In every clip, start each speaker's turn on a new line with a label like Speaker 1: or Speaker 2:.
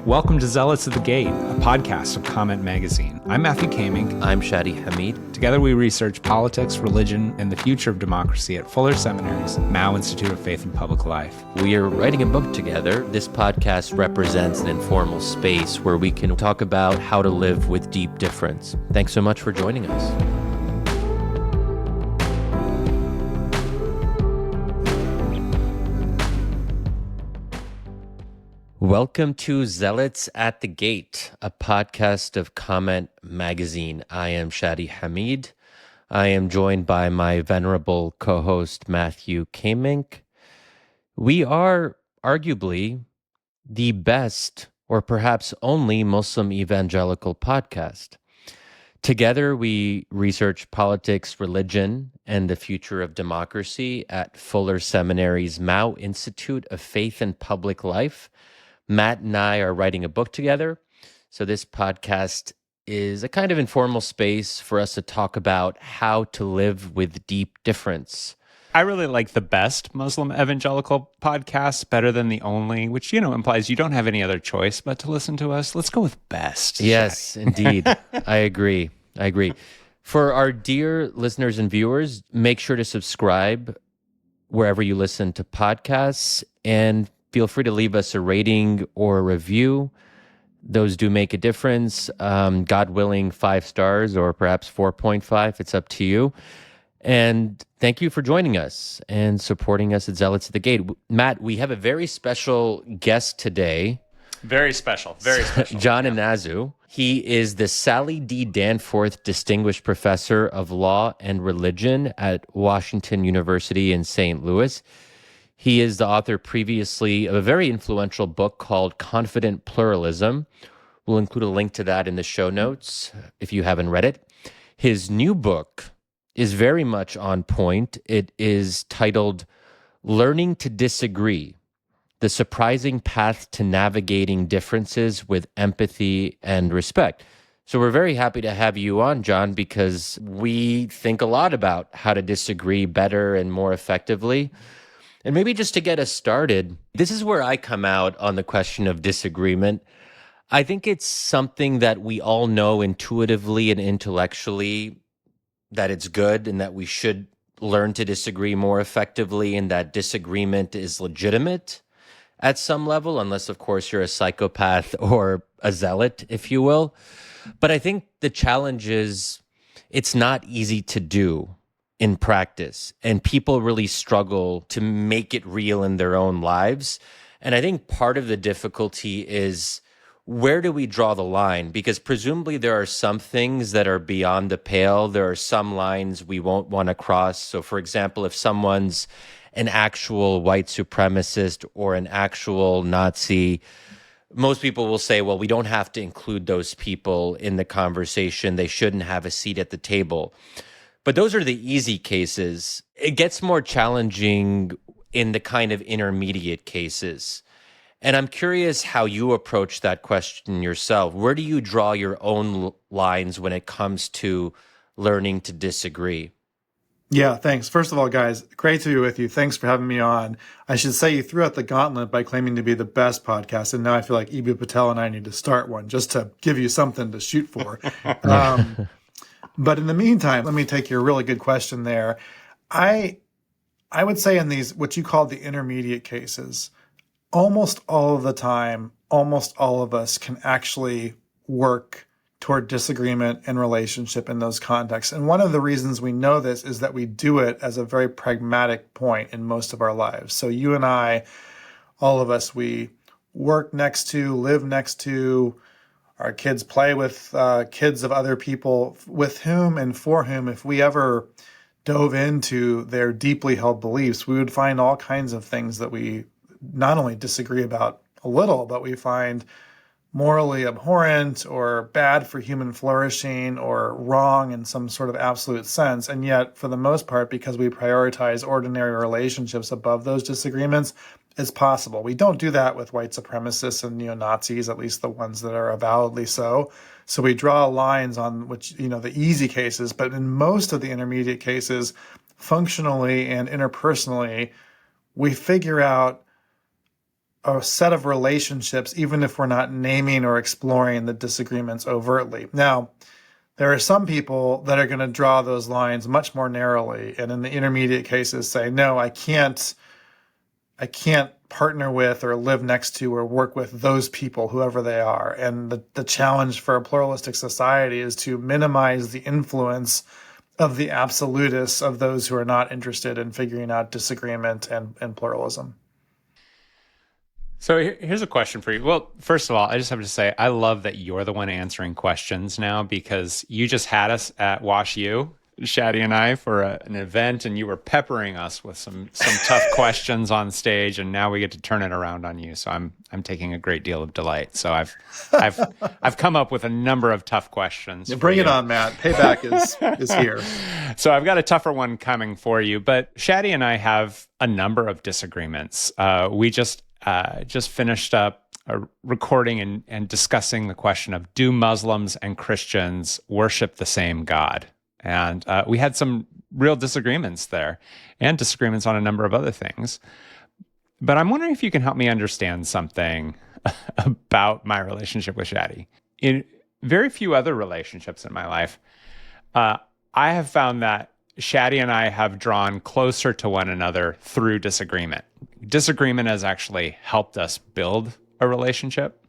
Speaker 1: Welcome to Zealots at the Gate, a podcast of Comment Magazine. I'm Matthew Kamink.
Speaker 2: I'm Shadi Hamid.
Speaker 1: Together we research politics, religion, and the future of democracy at Fuller Seminary's Mao Institute of Faith and Public Life.
Speaker 2: We are writing a book together. This podcast represents an informal space where we can talk about how to live with deep difference. Thanks so much for joining us. Welcome to Zealots at the Gate, a podcast of Comment Magazine. I am Shadi Hamid. I am joined by my venerable co-host, Matthew Kamink. We are arguably the best, or perhaps only, Muslim evangelical podcast. Together, we research politics, religion, and the future of democracy at Fuller Seminary's Mao Institute of Faith and Public Life. Matt and I are writing a book together, so this podcast is a kind of informal space for us to talk about how to live with deep difference.
Speaker 1: I really like the best Muslim evangelical podcast better than the only, which, implies you don't have any other choice but to listen to us. Let's go with best.
Speaker 2: Yes, indeed. I agree. For our dear listeners and viewers, make sure to subscribe wherever you listen to podcasts, and feel free to leave us a rating or a review. Those do make a difference. God willing, 5 stars or perhaps 4.5. It's up to you. And thank you for joining us and supporting us at Zealots at the Gate. Matt, we have a very special guest today.
Speaker 1: Very special.
Speaker 2: John Inazu. He is the Sally D. Danforth Distinguished Professor of Law and Religion at Washington University in St. Louis. He is the author previously of a very influential book called Confident Pluralism. We'll include a link to that in the show notes if you haven't read it. His new book is very much on point. It is titled Learning to Disagree: The Surprising Path to Navigating Differences with Empathy and Respect. So we're very happy to have you on, John, because we think a lot about how to disagree better and more effectively. And maybe just to get us started, this is where I come out on the question of disagreement. I think it's something that we all know intuitively and intellectually that it's good and that we should learn to disagree more effectively, and that disagreement is legitimate at some level, unless, of course, you're a psychopath or a zealot, if you will. But I think the challenge is it's not easy to do in practice, and people really struggle to make it real in their own lives. And I think part of the difficulty is, where do we draw the line? Because presumably there are some things that are beyond the pale. There are some lines we won't want to cross. So for example, if someone's an actual white supremacist or an actual Nazi, most people will say, well, we don't have to include those people in the conversation. They shouldn't have a seat at the table. But those are the easy cases. It gets more challenging in the kind of intermediate cases. And I'm curious how you approach that question yourself. Where do you draw your own lines when it comes to learning to disagree?
Speaker 3: Yeah, thanks. First of all, guys, great to be with you. Thanks for having me on. I should say you threw out the gauntlet by claiming to be the best podcast, and now I feel like Ibu Patel and I need to start one just to give you something to shoot for. But in the meantime, let me take your really good question there. I would say in these, what you call the intermediate cases, almost all of the time, almost all of us can actually work toward disagreement and relationship in those contexts. And one of the reasons we know this is that we do it as a very pragmatic point in most of our lives. So you and I, all of us, we work next to, live next to, our kids play with kids of other people with whom and for whom, if we ever dove into their deeply held beliefs, we would find all kinds of things that we not only disagree about a little, but we find morally abhorrent or bad for human flourishing or wrong in some sort of absolute sense. And yet, for the most part, because we prioritize ordinary relationships above those disagreements, it's possible. We don't do that with white supremacists and neo-Nazis, at least the ones that are avowedly so. So we draw lines on which, the easy cases, but in most of the intermediate cases, functionally and interpersonally, we figure out a set of relationships, even if we're not naming or exploring the disagreements overtly. Now, there are some people that are going to draw those lines much more narrowly, and in the intermediate cases say, no, I can't partner with or live next to or work with those people, whoever they are. And the challenge for a pluralistic society is to minimize the influence of the absolutists, of those who are not interested in figuring out disagreement and pluralism.
Speaker 1: So here's a question for you. Well, first of all, I just have to say, I love that you're the one answering questions now, because you just had us at Wash U, Shadi and I, for an event, and you were peppering us with some tough questions on stage, and now we get to turn it around on you. So I'm taking a great deal of delight. So I've come up with a number of tough questions.
Speaker 3: Bring it on, Matt. Payback is here.
Speaker 1: So I've got a tougher one coming for you, but Shadi and I have a number of disagreements. We just finished up a recording and discussing the question of, do Muslims and Christians worship the same God? And we had some real disagreements there, and disagreements on a number of other things. But I'm wondering if you can help me understand something about my relationship with Shadi. In very few other relationships in my life, I have found that Shadi and I have drawn closer to one another through disagreement. Disagreement has actually helped us build a relationship.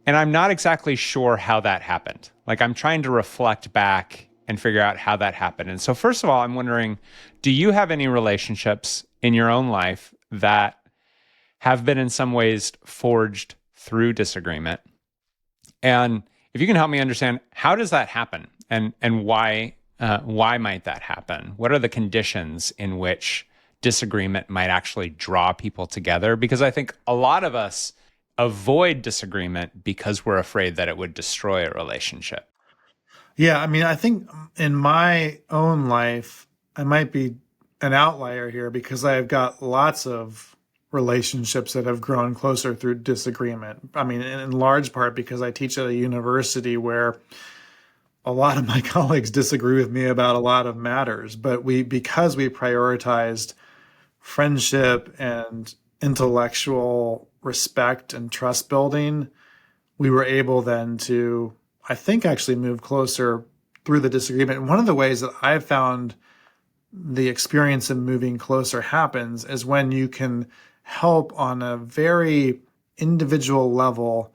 Speaker 1: And I'm not exactly sure how that happened. Like, I'm trying to reflect back and figure out how that happened. And so first of all, I'm wondering, do you have any relationships in your own life that have been in some ways forged through disagreement? And if you can help me understand, how does that happen? And why might that happen? What are the conditions in which disagreement might actually draw people together? Because I think a lot of us avoid disagreement because we're afraid that it would destroy a relationship.
Speaker 3: Yeah, I mean, I think in my own life, I might be an outlier here because I've got lots of relationships that have grown closer through disagreement. I mean, in large part because I teach at a university where a lot of my colleagues disagree with me about a lot of matters, but because we prioritized friendship and intellectual respect and trust building, we were able then to, I think, actually move closer through the disagreement. And one of the ways that I've found the experience of moving closer happens is when you can help on a very individual level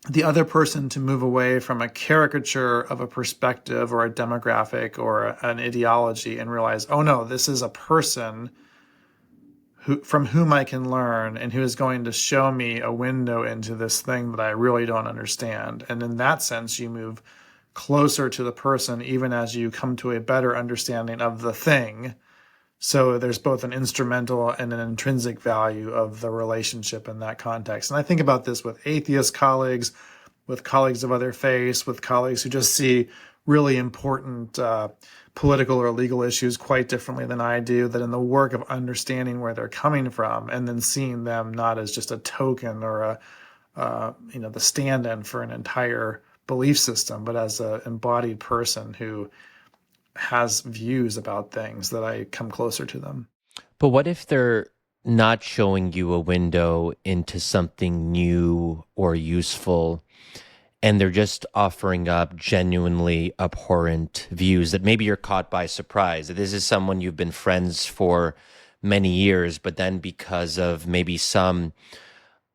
Speaker 3: the other person to move away from a caricature of a perspective or a demographic or an ideology and realize, oh no, this is a person from whom I can learn and who is going to show me a window into this thing that I really don't understand. And in that sense, you move closer to the person even as you come to a better understanding of the thing. So there's both an instrumental and an intrinsic value of the relationship in that context. And I think about this with atheist colleagues, with colleagues of other faiths, with colleagues who just see really important political or legal issues quite differently than I do, that in the work of understanding where they're coming from and then seeing them not as just a token or the stand-in for an entire belief system, but as an embodied person who has views about things, that I come closer to them.
Speaker 2: But what if they're not showing you a window into something new or useful, and they're just offering up genuinely abhorrent views that maybe you're caught by surprise? That this is someone you've been friends for many years, but then because of maybe some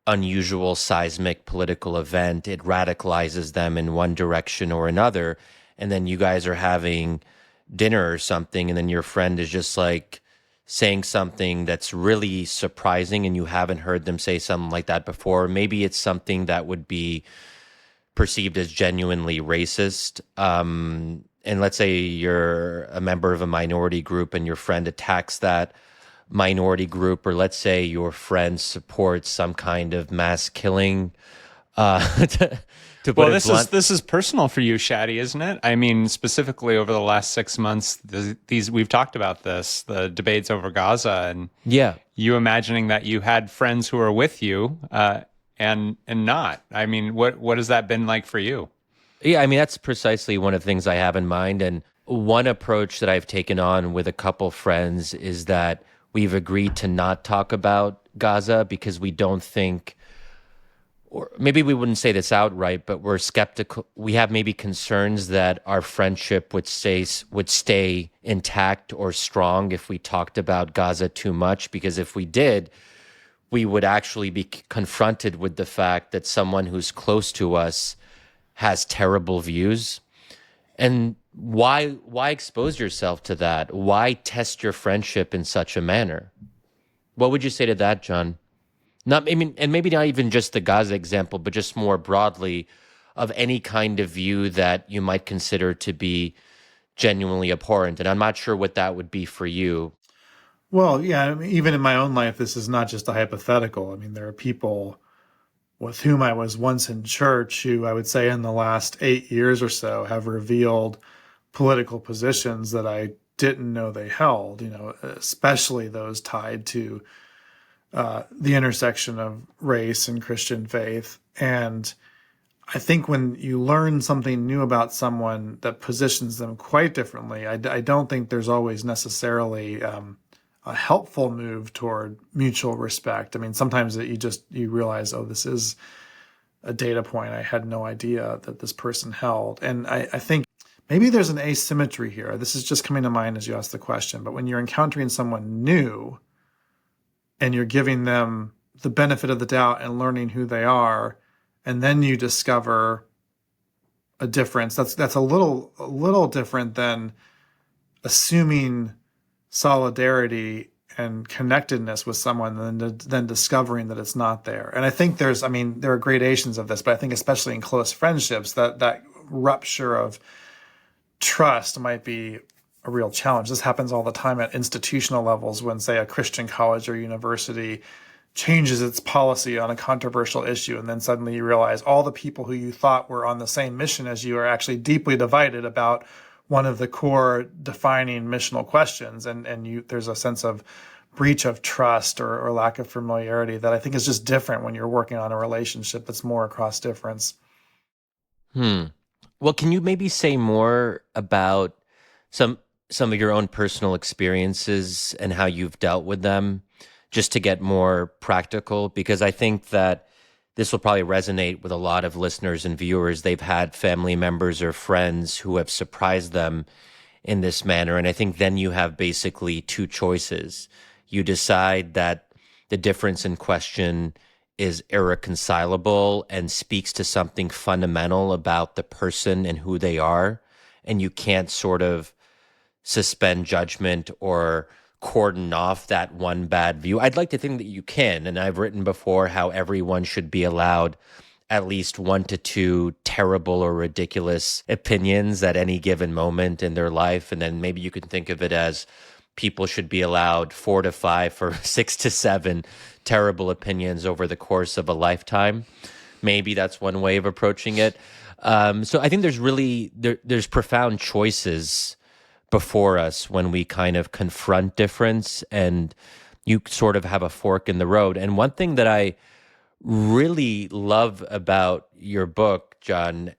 Speaker 2: unusual seismic political event, it radicalizes them in one direction or another, and then you guys are having dinner or something, and then your friend is just like saying something that's really surprising and you haven't heard them say something like that before. Maybe it's something that would be perceived as genuinely racist. And let's say you're a member of a minority group and your friend attacks that minority group, or let's say your friend supports some kind of mass killing.
Speaker 1: Well, this is personal for you, Shadi, isn't it? I mean, specifically over the last 6 months, we've talked about this, the debates over Gaza, and you imagining that you had friends who are with you and not. I mean, what has that been like for you?
Speaker 2: Yeah, I mean, that's precisely one of the things I have in mind. And one approach that I've taken on with a couple friends is that we've agreed to not talk about Gaza because we don't think, or maybe we wouldn't say this outright, but we're skeptical. We have maybe concerns that our friendship would stay intact or strong if we talked about Gaza too much, because if we did, we would actually be confronted with the fact that someone who's close to us has terrible views. And why expose yourself to that? Why test your friendship in such a manner? What would you say to that, John? And maybe not even just the Gaza example, but just more broadly of any kind of view that you might consider to be genuinely abhorrent. And I'm not sure what that would be for you.
Speaker 3: Well, yeah, I mean, even in my own life, this is not just a hypothetical. I mean, there are people with whom I was once in church who I would say in the last 8 years or so have revealed political positions that I didn't know they held, especially those tied to the intersection of race and Christian faith. And I think when you learn something new about someone that positions them quite differently, I don't think there's always necessarily a helpful move toward mutual respect. I mean, sometimes you realize, oh, this is a data point I had no idea that this person held. And I think maybe there's an asymmetry here. This is just coming to mind as you ask the question. But when you're encountering someone new and you're giving them the benefit of the doubt and learning who they are, and then you discover a difference, that's a little different than assuming solidarity and connectedness with someone and then discovering that it's not there. And I think there are gradations of this, but I think especially in close friendships, that rupture of trust might be a real challenge. This happens all the time at institutional levels when, say, a Christian college or university changes its policy on a controversial issue, and then suddenly you realize all the people who you thought were on the same mission as you are actually deeply divided about one of the core defining missional questions, and there's a sense of breach of trust or lack of familiarity that I think is just different when you're working on a relationship that's more across difference.
Speaker 2: Well, can you maybe say more about some of your own personal experiences and how you've dealt with them, just to get more practical? Because I think that this will probably resonate with a lot of listeners and viewers. They've had family members or friends who have surprised them in this manner. And I think then you have basically two choices. You decide that the difference in question is irreconcilable and speaks to something fundamental about the person and who they are, and you can't sort of suspend judgment or cordon off that one bad view. I'd like to think that you can, and I've written before how everyone should be allowed at least 1 to 2 terrible or ridiculous opinions at any given moment in their life, and then maybe you can think of it as people should be allowed 4 to 5 or 6 to 7 terrible opinions over the course of a lifetime. Maybe that's one way of approaching it. So I think there's profound choices before us when we kind of confront difference, and you sort of have a fork in the road. And one thing that I really love about your book, John,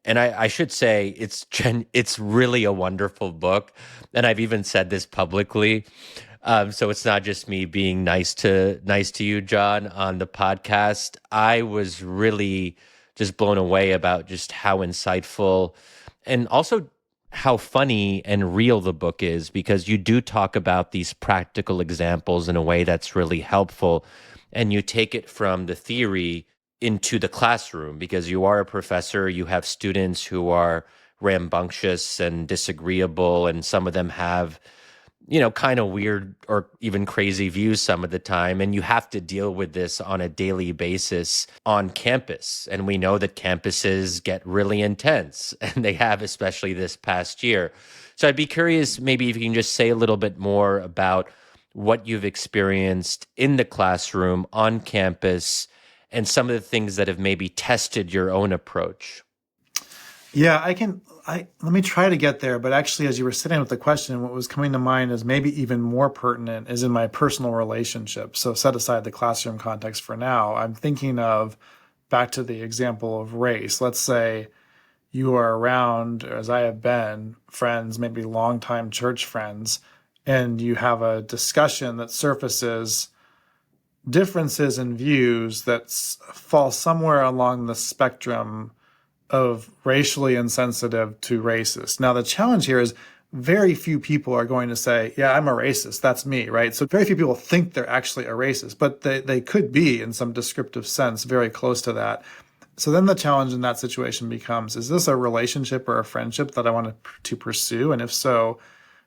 Speaker 2: and I should say it's really a wonderful book, and I've even said this publicly. So it's not just me being nice to you, John, on the podcast. I was really just blown away about just how insightful and also how funny and real the book is, because you do talk about these practical examples in a way that's really helpful, and you take it from the theory into the classroom, because you are a professor, you have students who are rambunctious and disagreeable, and some of them have kind of weird or even crazy views some of the time. And you have to deal with this on a daily basis on campus. And we know that campuses get really intense, and they have, especially this past year. So I'd be curious, maybe if you can just say a little bit more about what you've experienced in the classroom, on campus, and some of the things that have maybe tested your own approach.
Speaker 3: Yeah, let me try to get there. But actually, as you were sitting with the question, what was coming to mind is maybe even more pertinent is in my personal relationship. So set aside the classroom context for now. I'm thinking of back to the example of race. Let's say you are around, as I have been, friends, maybe longtime church friends, and you have a discussion that surfaces differences in views that fall somewhere along the spectrum of racially insensitive to racist. Now, the challenge here is very few people are going to say, yeah, I'm a racist. That's me, right? So very few people think they're actually a racist, but they could be in some descriptive sense very close to that. So then the challenge in that situation becomes, is this a relationship or a friendship that I want to pursue? And if so,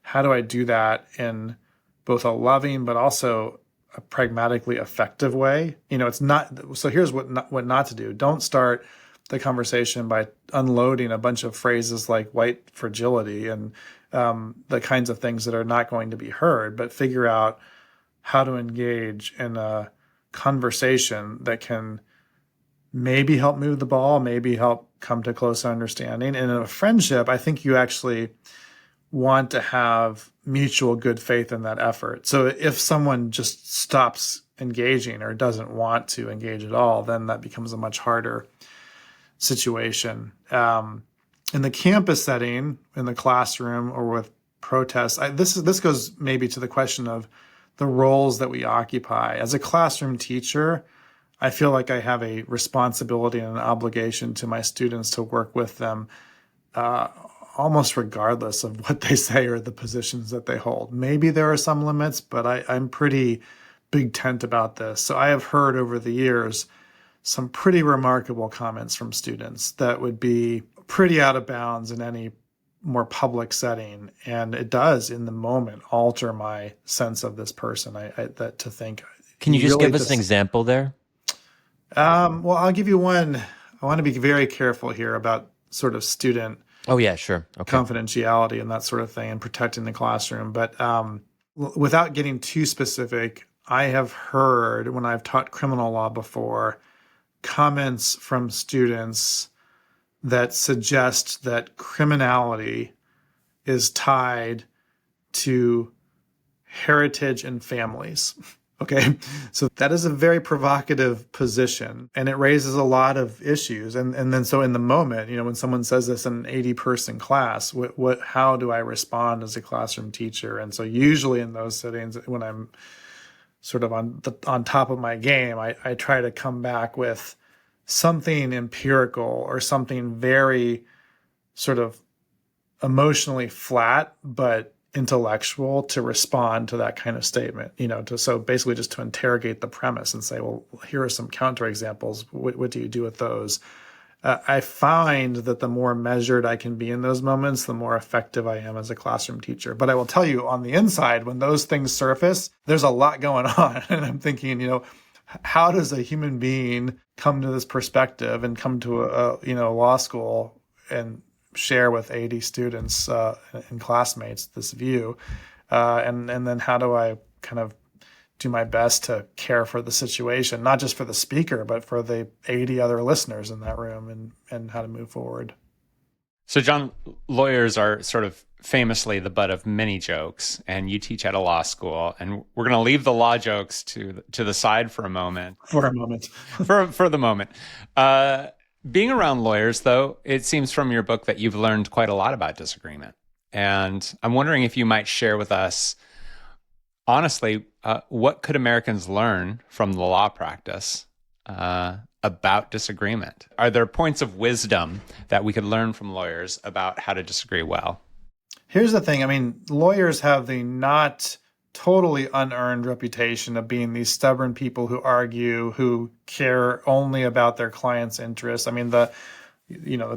Speaker 3: how do I do that in both a loving but also a pragmatically effective way? It's not, so here's what not to do. Don't start the conversation by unloading a bunch of phrases like white fragility and the kinds of things that are not going to be heard, but figure out how to engage in a conversation that can maybe help move the ball, maybe help come to close understanding. And in a friendship, I think you actually want to have mutual good faith in that effort. So if someone just stops engaging or doesn't want to engage at all, then that becomes a much harder situation. In the campus setting, in the classroom, or with protests, this goes maybe to the question of the roles that we occupy. As a classroom teacher, I feel like I have a responsibility and an obligation to my students to work with them almost regardless of what they say or the positions that they hold. Maybe there are some limits, but I'm pretty big tent about this. So I have heard over the years some pretty remarkable comments from students that would be pretty out of bounds in any more public setting. And it does, in the moment, alter my sense of this person. To think.
Speaker 2: Can you just
Speaker 3: really
Speaker 2: give us an example there?
Speaker 3: Well, I'll give you one. I want to be very careful here about sort of student
Speaker 2: Oh, yeah, sure. Okay.
Speaker 3: confidentiality and that sort of thing and protecting the classroom. But without getting too specific, I have heard, when I've taught criminal law before, comments from students that suggest that criminality is tied to heritage and families. Okay, so that is a very provocative position, and it raises a lot of issues. And then so in the moment, when someone says this in an 80-person class, how do I respond as a classroom teacher? And so usually in those settings, when I'm sort of on top of my game, I try to come back with something empirical or something very sort of emotionally flat, but intellectual to respond to that kind of statement, so basically just to interrogate the premise and say, well, here are some counterexamples. What do you do with those? I find that the more measured I can be in those moments, the more effective I am as a classroom teacher. But I will tell you, on the inside, when those things surface, there's a lot going on. And I'm thinking, how does a human being come to this perspective and come to a law school and share with 80 students and classmates this view, and then how do I kind of do my best to care for the situation, not just for the speaker, but for the 80 other listeners in that room, and how to move forward.
Speaker 1: So, John, lawyers are sort of famously the butt of many jokes, and you teach at a law school, and we're going to leave the law jokes to the side for a moment.
Speaker 3: For a moment.
Speaker 1: for the moment. Being around lawyers, though, it seems from your book that you've learned quite a lot about disagreement. And I'm wondering if you might share with us, honestly, what could Americans learn from the law practice about disagreement? Are there points of wisdom that we could learn from lawyers about how to disagree well?
Speaker 3: Here's the thing. I mean, lawyers have the not totally unearned reputation of being these stubborn people who argue, who care only about their client's interests. I mean, the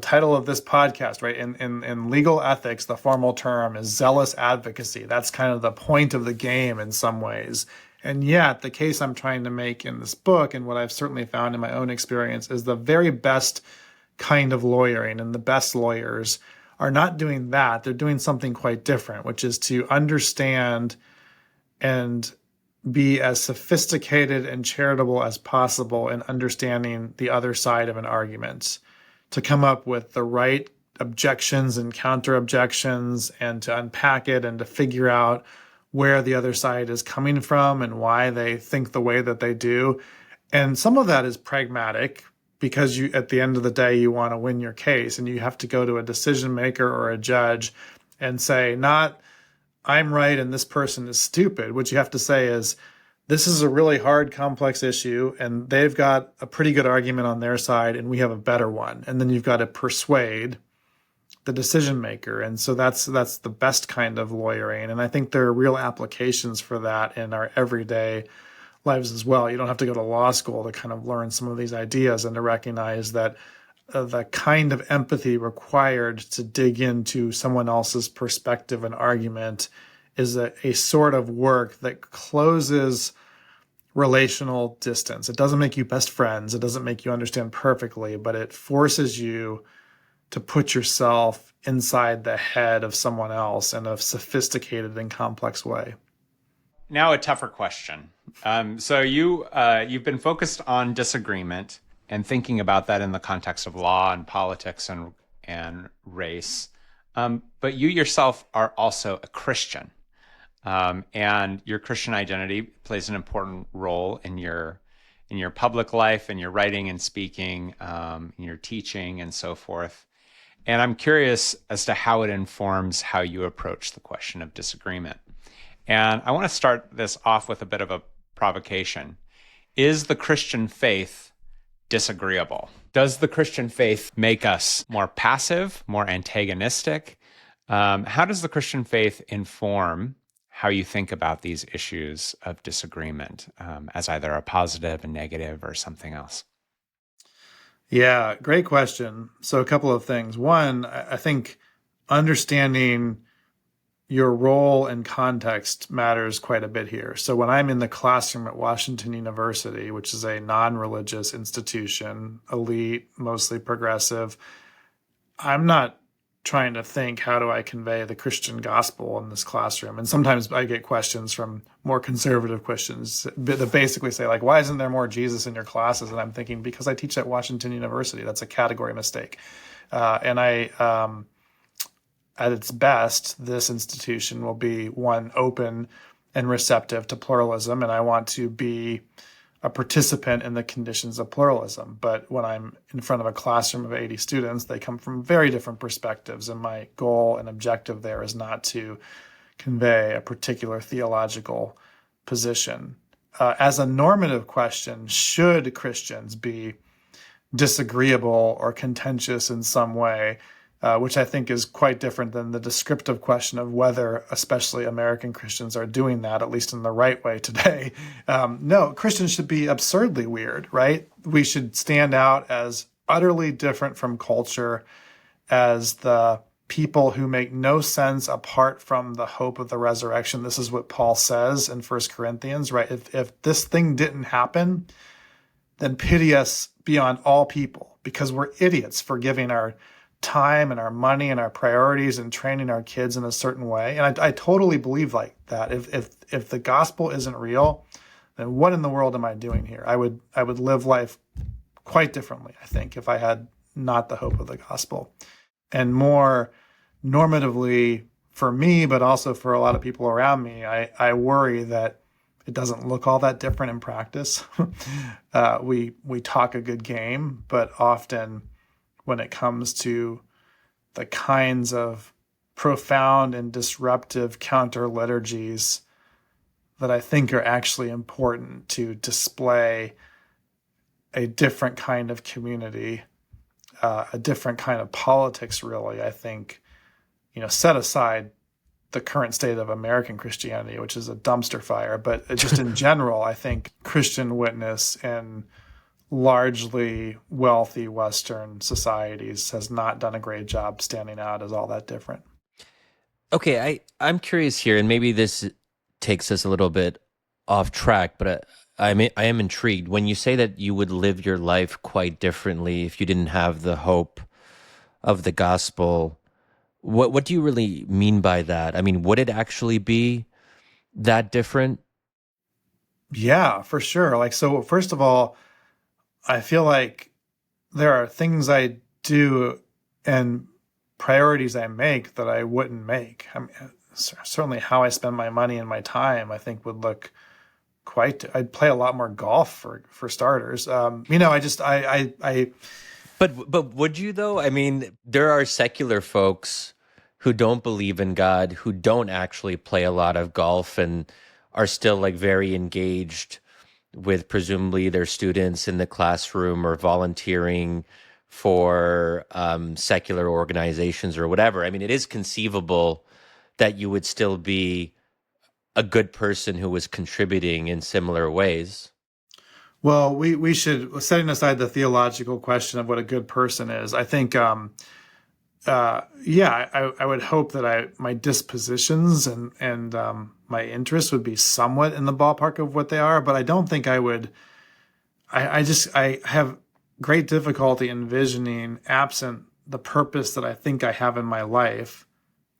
Speaker 3: title of this podcast, right? In legal ethics, the formal term is zealous advocacy. That's kind of the point of the game in some ways. And yet the case I'm trying to make in this book, and what I've certainly found in my own experience, is the very best kind of lawyering, and the best lawyers are not doing that. They're doing something quite different, which is to understand and be as sophisticated and charitable as possible in understanding the other side of an argument, to come up with the right objections and counter objections, and to unpack it and to figure out where the other side is coming from and why they think the way that they do. And some of that is pragmatic, because at the end of the day, you want to win your case, and you have to go to a decision maker or a judge and say, not, I'm right and this person is stupid. What you have to say is, this is a really hard, complex issue, and they've got a pretty good argument on their side, and we have a better one. And then you've got to persuade the decision maker. And so that's the best kind of lawyering. And I think there are real applications for that in our everyday lives as well. You don't have to go to law school to kind of learn some of these ideas and to recognize that the kind of empathy required to dig into someone else's perspective and argument is a sort of work that closes relational distance. It doesn't make you best friends. It doesn't make you understand perfectly, but it forces you to put yourself inside the head of someone else in a sophisticated and complex way.
Speaker 1: Now a tougher question. So you've been focused on disagreement and thinking about that in the context of law and politics and race. But you yourself are also a Christian. And your Christian identity plays an important role in your public life, in your writing and speaking, in your teaching and so forth. And I'm curious as to how it informs how you approach the question of disagreement. And I want to start this off with a bit of a provocation. Is the Christian faith disagreeable? Does the Christian faith make us more passive, more antagonistic? How does the Christian faith inform how you think about these issues of disagreement as either a positive, a negative, or something else?
Speaker 3: Yeah, great question. So a couple of things. One, I think understanding your role and context matters quite a bit here. So when I'm in the classroom at Washington University, which is a non-religious institution, elite, mostly progressive, I'm not trying to think, how do I convey the Christian gospel in this classroom? And sometimes I get questions from more conservative Christians that basically say, like, why isn't there more Jesus in your classes? And I'm thinking, because I teach at Washington University. That's a category mistake. At its best, this institution will be one open and receptive to pluralism, and I want to be a participant in the conditions of pluralism. But when I'm in front of a classroom of 80 students, they come from very different perspectives, and my goal and objective there is not to convey a particular theological position. As a normative question, should Christians be disagreeable or contentious in some way? Which I think is quite different than the descriptive question of whether, especially American Christians, are doing that, at least in the right way today. No, Christians should be absurdly weird, right? We should stand out as utterly different from culture, as the people who make no sense apart from the hope of the resurrection. This is what Paul says in 1 Corinthians, right? If this thing didn't happen, then pity us beyond all people, because we're idiots for giving our time and our money and our priorities and training our kids in a certain way. And I totally believe like that. If the gospel isn't real, then what in the world am I doing here? I would live life quite differently, I think, if I had not the hope of the gospel. And more normatively for me, but also for a lot of people around me, I worry that it doesn't look all that different in practice. We talk a good game, but often when it comes to the kinds of profound and disruptive counter liturgies that I think are actually important to display a different kind of community, a different kind of politics, really, I think, set aside the current state of American Christianity, which is a dumpster fire, but just in general, I think Christian witness in largely wealthy Western societies has not done a great job standing out as all that different.
Speaker 2: Okay, I'm curious here, and maybe this takes us a little bit off track, but I am intrigued. When you say that you would live your life quite differently if you didn't have the hope of the gospel, what do you really mean by that? I mean, would it actually be that different?
Speaker 3: Yeah, for sure. So first of all, I feel like there are things I do and priorities I make that I wouldn't make. I mean, certainly how I spend my money and my time, I think would look I'd play a lot more golf for starters. But
Speaker 2: would you though? I mean, there are secular folks who don't believe in God, who don't actually play a lot of golf and are still like very engaged with presumably their students in the classroom or volunteering for secular organizations or whatever. I mean, it is conceivable that you would still be a good person who was contributing in similar ways.
Speaker 3: Well, we should, setting aside the theological question of what a good person is, I think, I would hope that my dispositions and my interests would be somewhat in the ballpark of what they are, but I don't think I would. I have great difficulty envisioning, absent the purpose that I think I have in my life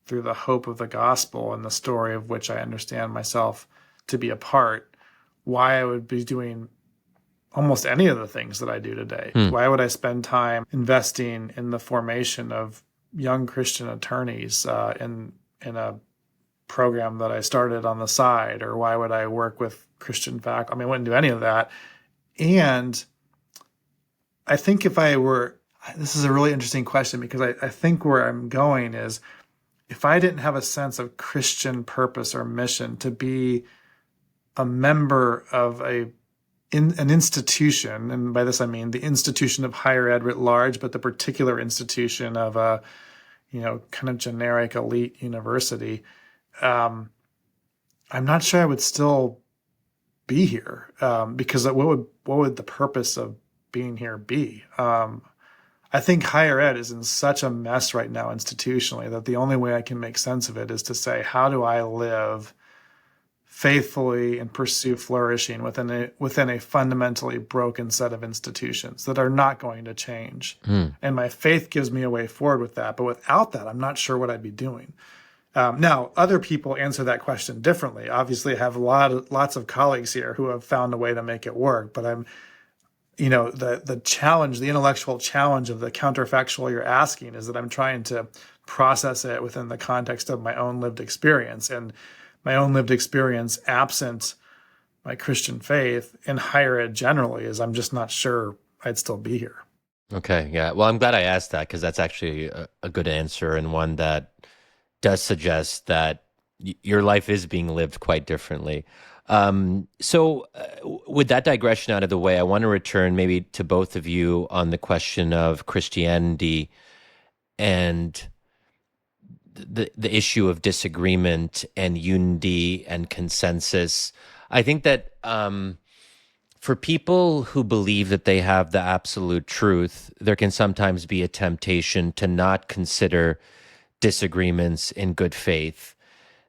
Speaker 3: through the hope of the gospel and the story of which I understand myself to be a part, why I would be doing almost any of the things that I do today. Why would I spend time investing in the formation of young Christian attorneys in a program that I started on the side? Or why would I work with Christian faculty? I mean, I wouldn't do any of that. And I think this is a really interesting question, because I think where I'm going is, if I didn't have a sense of Christian purpose or mission to be a member of an institution, and by this I mean the institution of higher ed writ large, but the particular institution of a, kind of generic elite university, I'm not sure I would still be here, because what would the purpose of being here be? I think higher ed is in such a mess right now institutionally that the only way I can make sense of it is to say, how do I live faithfully and pursue flourishing within a fundamentally broken set of institutions that are not going to change? And my faith gives me a way forward with that. But without that, I'm not sure what I'd be doing. Now, other people answer that question differently. Obviously, I have lots of colleagues here who have found a way to make it work. But I'm, the challenge, the intellectual challenge of the counterfactual you're asking is that I'm trying to process it within the context of my own lived experience. And my own lived experience, absent my Christian faith in higher ed generally, is I'm just not sure I'd still be here.
Speaker 2: Okay, yeah. Well, I'm glad I asked that, because that's actually a good answer, and one that does suggest that your life is being lived quite differently. So with that digression out of the way, I want to return maybe to both of you on the question of Christianity and the issue of disagreement and unity and consensus. I think that for people who believe that they have the absolute truth, there can sometimes be a temptation to not consider disagreements in good faith.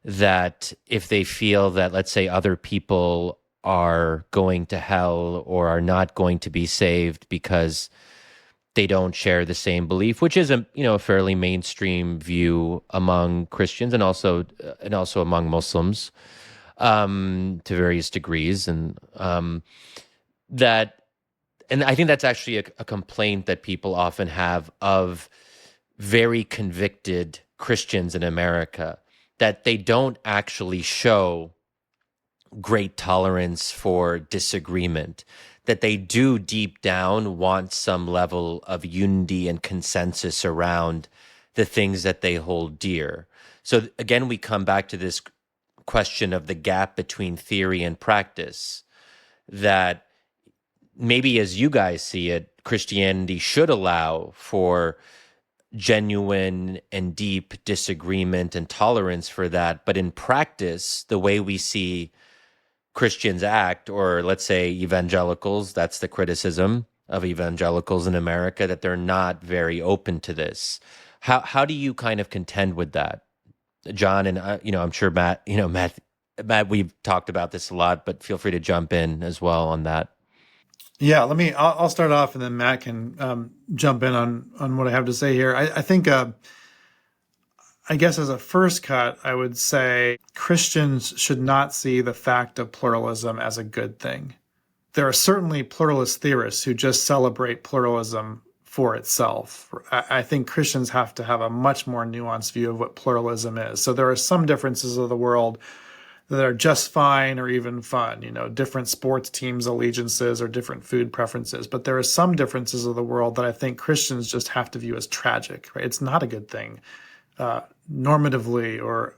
Speaker 2: That if they feel that, let's say, other people are going to hell or are not going to be saved because they don't share the same belief, which is a fairly mainstream view among Christians and also among Muslims to various degrees, and I think that's actually a complaint that people often have of very convicted Christians in America, that they don't actually show great tolerance for disagreement, that they do deep down want some level of unity and consensus around the things that they hold dear. So again, we come back to this question of the gap between theory and practice, that maybe as you guys see it, Christianity should allow for genuine and deep disagreement and tolerance for that. But in practice, the way we see Christians act, or let's say evangelicals, that's the criticism of evangelicals in America, that they're not very open to this. How do you kind of contend with that, John? And I'm sure Matt, Matt, we've talked about this a lot, but feel free to jump in as well on that.
Speaker 3: Yeah, I'll start off, and then Matt can jump in on what I have to say here. I think, I guess as a first cut, I would say Christians should not see the fact of pluralism as a good thing. There are certainly pluralist theorists who just celebrate pluralism for itself. I think Christians have to have a much more nuanced view of what pluralism is. So there are some differences of the world that are just fine or even fun, different sports teams' allegiances or different food preferences. But there are some differences of the world that I think Christians just have to view as tragic, right? It's not a good thing. normatively or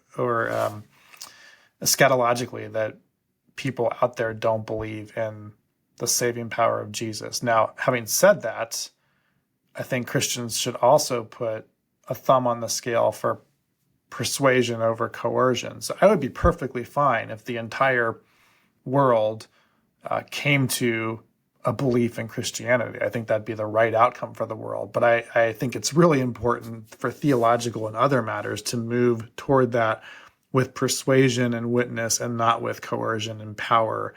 Speaker 3: eschatologically that people out there don't believe in the saving power of Jesus. Now, having said that, I think Christians should also put a thumb on the scale for persuasion over coercion. So I would be perfectly fine if the entire world came to a belief in Christianity. I think that'd be the right outcome for the world. But I think it's really important for theological and other matters to move toward that with persuasion and witness and not with coercion and power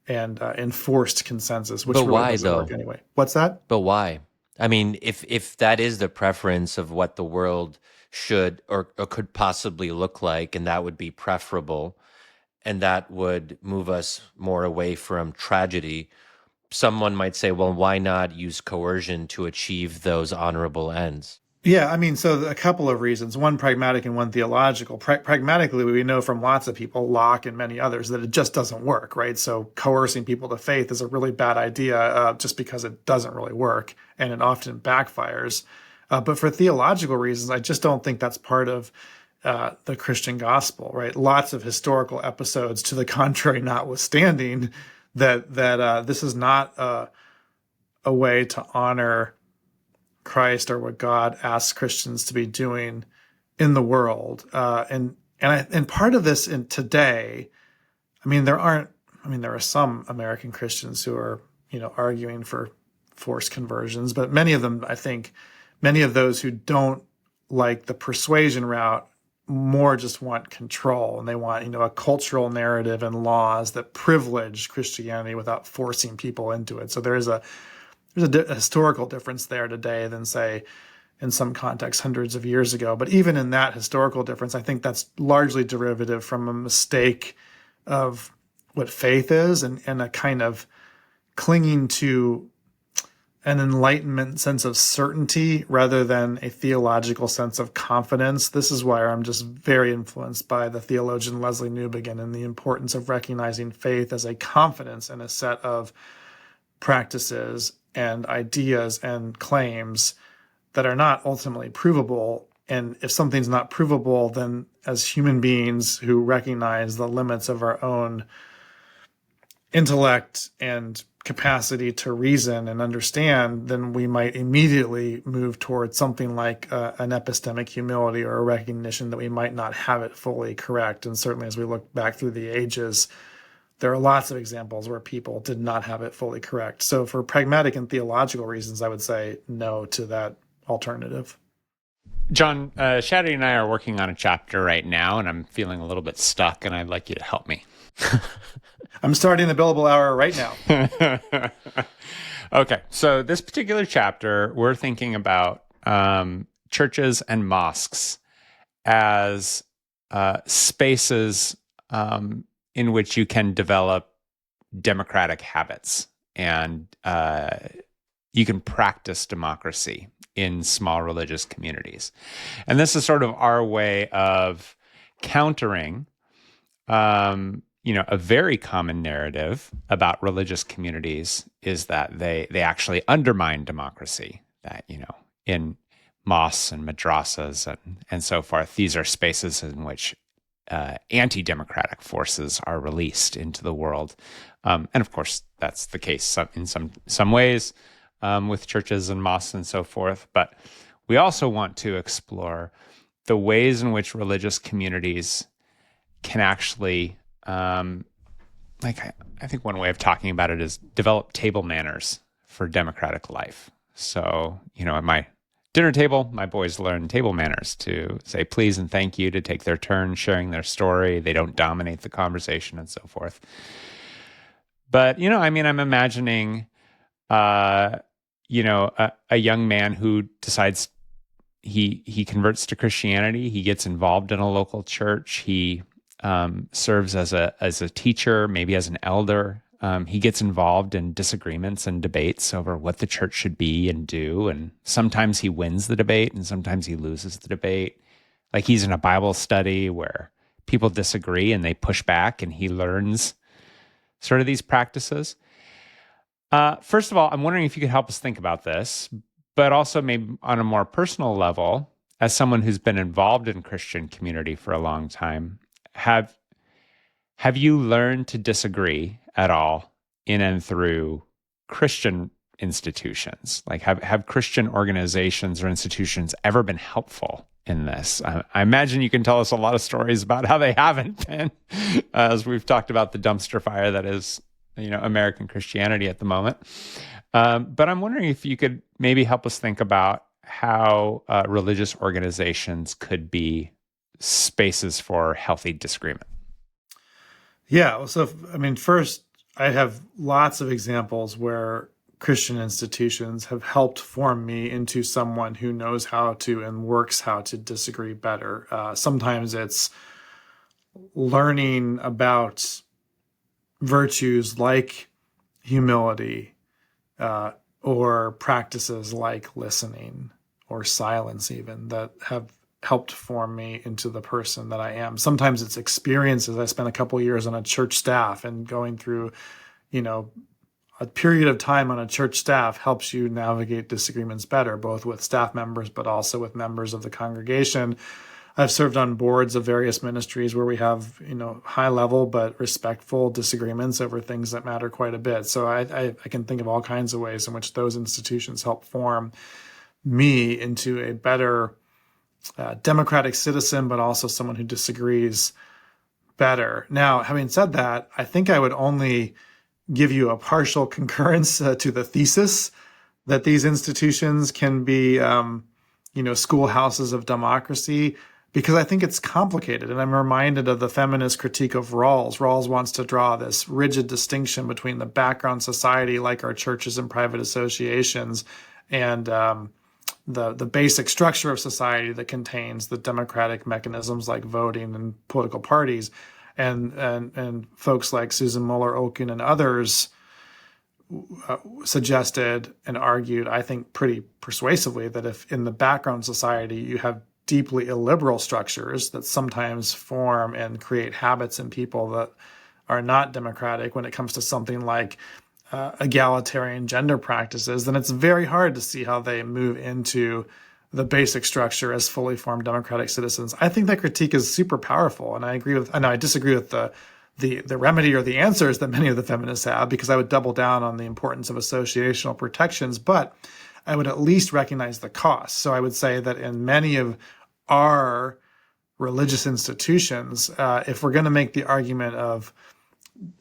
Speaker 3: and enforced consensus, which really
Speaker 2: why,
Speaker 3: doesn't work
Speaker 2: though?
Speaker 3: anyway. What's that?
Speaker 2: But why? I mean, if that is the preference of what the world should or could possibly look like, and that would be preferable, and that would move us more away from tragedy, someone might say, well, why not use coercion to achieve those honorable ends?
Speaker 3: Yeah, I mean, so a couple of reasons, one pragmatic and one theological. Pragmatically, we know from lots of people, Locke and many others, that it just doesn't work, right? So coercing people to faith is a really bad idea just because it doesn't really work, and it often backfires. But for theological reasons, I just don't think that's part of the Christian gospel, right? Lots of historical episodes to the contrary notwithstanding, that this is not a way to honor Christ or what God asks Christians to be doing in the world. And part of this in today, there are some American Christians who are, arguing for forced conversions, but many of them, I think, many of those who don't like the persuasion route more just want control, and they want, a cultural narrative and laws that privilege Christianity without forcing people into it. So there's a historical difference there today than, say, in some contexts hundreds of years ago. But even in that historical difference, I think that's largely derivative from a mistake of what faith is and a kind of clinging to an enlightenment sense of certainty rather than a theological sense of confidence. This is why I'm just very influenced by the theologian Leslie Newbigin and the importance of recognizing faith as a confidence in a set of practices and ideas and claims that are not ultimately provable. And if something's not provable, then as human beings who recognize the limits of our own intellect and capacity to reason and understand, then we might immediately move towards something like an epistemic humility or a recognition that we might not have it fully correct. And certainly as we look back through the ages, there are lots of examples where people did not have it fully correct. So for pragmatic and theological reasons, I would say no to that alternative.
Speaker 1: John, Shadi and I are working on a chapter right now, and I'm feeling a little bit stuck, and I'd like you to help me.
Speaker 3: I'm starting the billable hour right now.
Speaker 1: Okay, so this particular chapter, we're thinking about churches and mosques as spaces in which you can develop democratic habits, and you can practice democracy in small religious communities. And this is sort of our way of countering a very common narrative about religious communities is that they actually undermine democracy, that, in mosques and madrasas and so forth, these are spaces in which anti-democratic forces are released into the world. And of course, that's the case in some ways with churches and mosques and so forth. But we also want to explore the ways in which religious communities can actually, I think one way of talking about it is develop table manners for democratic life. So, at my dinner table, my boys learn table manners to say please and thank you, to take their turn sharing their story. They don't dominate the conversation and so forth. But, I'm imagining, a young man who decides he converts to Christianity. He gets involved in a local church. He serves as a teacher, maybe as an elder. He gets involved in disagreements and debates over what the church should be and do. And sometimes he wins the debate and sometimes he loses the debate. Like he's in a Bible study where people disagree and they push back, and he learns sort of these practices. First of all, I'm wondering if you could help us think about this, but also maybe on a more personal level, as someone who's been involved in Christian community for a long time, have you learned to disagree at all in and through Christian institutions? Like, have Christian organizations or institutions ever been helpful in this? I imagine you can tell us a lot of stories about how they haven't been, as we've talked about the dumpster fire that is, American Christianity at the moment. But I'm wondering if you could maybe help us think about how religious organizations could be spaces for healthy disagreement.
Speaker 3: Yeah. So, first, I have lots of examples where Christian institutions have helped form me into someone who knows how to and works how to disagree better. Sometimes it's learning about virtues like humility, or practices like listening or silence, even, that have helped form me into the person that I am. Sometimes it's experiences. I spent a couple years on a church staff, and going through, a period of time on a church staff helps you navigate disagreements better, both with staff members, but also with members of the congregation. I've served on boards of various ministries where we have, high level but respectful disagreements over things that matter quite a bit. So I can think of all kinds of ways in which those institutions help form me into a better democratic citizen, but also someone who disagrees better. Now, having said that, I think I would only give you a partial concurrence to the thesis that these institutions can be, schoolhouses of democracy, because I think it's complicated. And I'm reminded of the feminist critique of Rawls. Rawls wants to draw this rigid distinction between the background society, like our churches and private associations, and the basic structure of society that contains the democratic mechanisms like voting and political parties. And folks like Susan Muller-Okin and others suggested and argued, I think pretty persuasively, that if in the background society you have deeply illiberal structures that sometimes form and create habits in people that are not democratic when it comes to something like egalitarian gender practices, then it's very hard to see how they move into the basic structure as fully formed democratic citizens. I think that critique is super powerful, and I disagree with the remedy or the answers that many of the feminists have, because I would double down on the importance of associational protections, but I would at least recognize the cost. So I would say that in many of our religious institutions, if we're going to make the argument of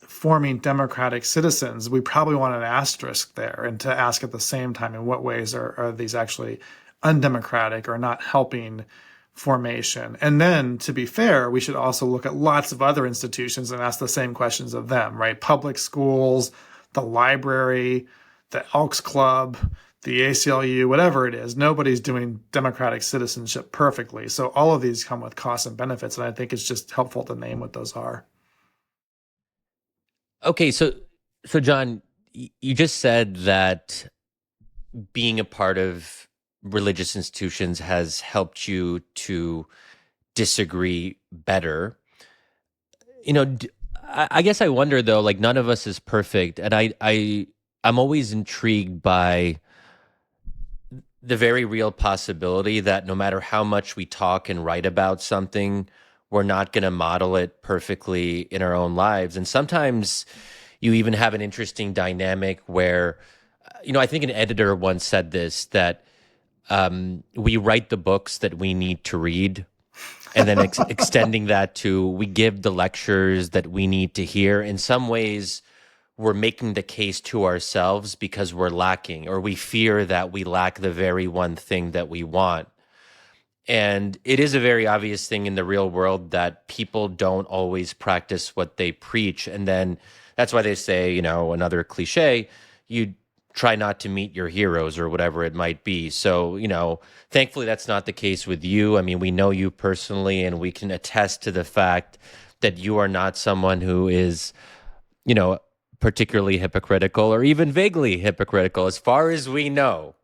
Speaker 3: forming democratic citizens, we probably want an asterisk there, and to ask at the same time, in what ways are these actually undemocratic or not helping formation? And then, to be fair, we should also look at lots of other institutions and ask the same questions of them, right? Public schools, the library, the Elks Club, the ACLU, whatever it is. Nobody's doing democratic citizenship perfectly. So all of these come with costs and benefits, and I think it's just helpful to name what those are.
Speaker 2: Okay, so John, you just said that being a part of religious institutions has helped you to disagree better. I guess I wonder, though, like, none of us is perfect, and I'm always intrigued by the very real possibility that no matter how much we talk and write about something, we're not going to model it perfectly in our own lives. And sometimes you even have an interesting dynamic where, I think an editor once said this, that we write the books that we need to read, and then extending that to we give the lectures that we need to hear. In some ways, we're making the case to ourselves because we're lacking, or we fear that we lack the very one thing that we want. And it is a very obvious thing in the real world that people don't always practice what they preach. And then that's why they say, another cliche, you try not to meet your heroes, or whatever it might be. So, thankfully that's not the case with you. I mean, we know you personally, and we can attest to the fact that you are not someone who is, particularly hypocritical, or even vaguely hypocritical, as far as we know.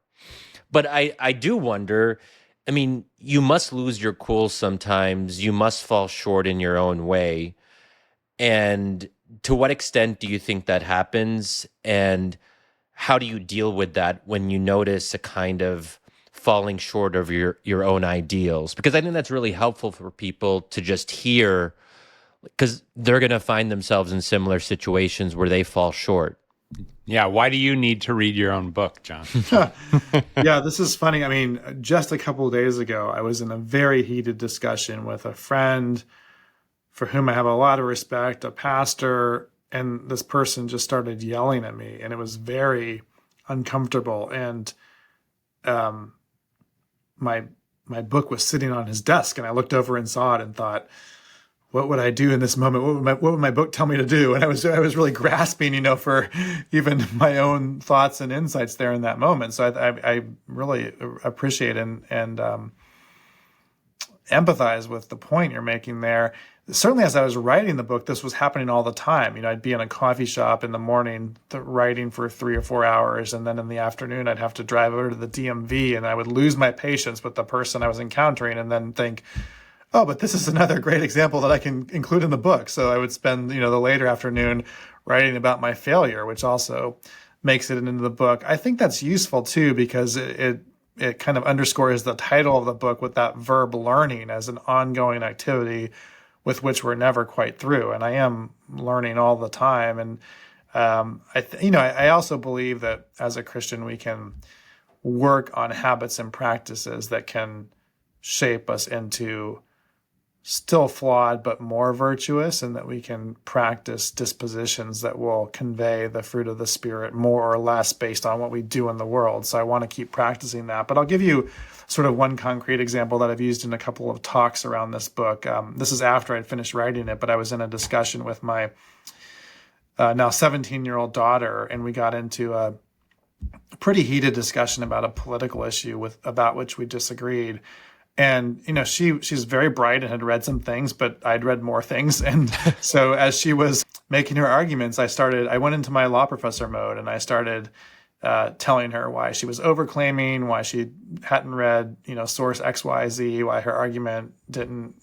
Speaker 2: But I do wonder, you must lose your cool sometimes. You must fall short in your own way. And to what extent do you think that happens? And how do you deal with that when you notice a kind of falling short of your own ideals? Because I think that's really helpful for people to just hear, because they're going to find themselves in similar situations where they fall short.
Speaker 1: Yeah. Why do you need to read your own book, John?
Speaker 3: Yeah, this is funny. I mean, just a couple of days ago, I was in a very heated discussion with a friend for whom I have a lot of respect, a pastor, and this person just started yelling at me, and it was very uncomfortable. And my book was sitting on his desk, and I looked over and saw it and thought, what would I do in this moment? What would my book tell me to do? And I was really grasping, for even my own thoughts and insights there in that moment. So I really appreciate and empathize with the point you're making there. Certainly, as I was writing the book, this was happening all the time. I'd be in a coffee shop in the morning writing for 3 or 4 hours, and then in the afternoon, I'd have to drive over to the DMV, and I would lose my patience with the person I was encountering, and then think, oh, but this is another great example that I can include in the book. So I would spend, the later afternoon writing about my failure, which also makes it into the book. I think that's useful too, because it kind of underscores the title of the book with that verb learning as an ongoing activity with which we're never quite through. And I am learning all the time. And I also believe that as a Christian, we can work on habits and practices that can shape us into still flawed, but more virtuous, and that we can practice dispositions that will convey the fruit of the Spirit more or less based on what we do in the world. So I want to keep practicing that. But I'll give you sort of one concrete example that I've used in a couple of talks around this book. This is after I'd finished writing it, but I was in a discussion with my now 17-year-old daughter, and we got into a pretty heated discussion about a political issue about which we disagreed. And, she's very bright and had read some things, but I'd read more things. And so as she was making her arguments, I went into my law professor mode, and I started telling her why she was overclaiming, why she hadn't read, source X, Y, Z, why her argument didn't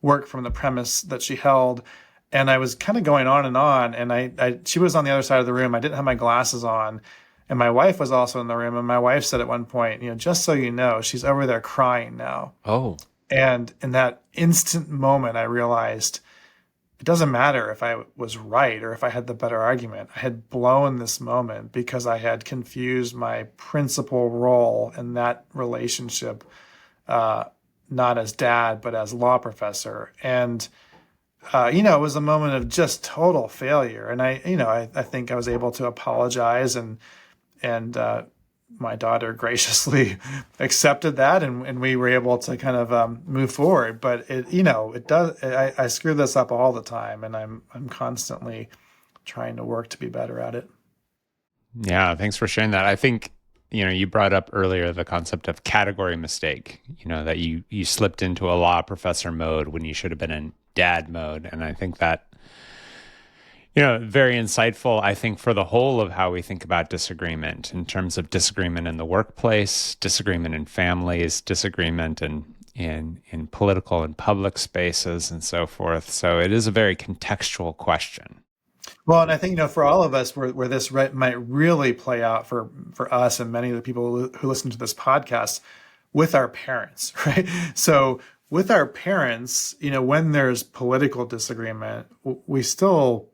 Speaker 3: work from the premise that she held. And I was kind of going on, and she was on the other side of the room. I didn't have my glasses on. And my wife was also in the room, and my wife said at one point, just so you know, she's over there crying now.
Speaker 2: Oh.
Speaker 3: And in that instant moment, I realized it doesn't matter if I was right or if I had the better argument. I had blown this moment because I had confused my principal role in that relationship, not as dad, but as law professor. And it was a moment of just total failure. And I think I was able to apologize, and my daughter graciously accepted that, and we were able to kind of move forward. But it does. I screw this up all the time, and I'm constantly trying to work to be better at it.
Speaker 1: Yeah, thanks for sharing that. I think you brought up earlier the concept of category mistake. That you slipped into a law professor mode when you should have been in dad mode, and I think that. Very insightful, I think, for the whole of how we think about disagreement in terms of disagreement in the workplace, disagreement in families, disagreement in political and public spaces, and so forth. So it is a very contextual question.
Speaker 3: Well, and I think, for all of us where this might really play out for us and many of the people who listen to this podcast, with our parents, right? So with our parents, when there's political disagreement, we still...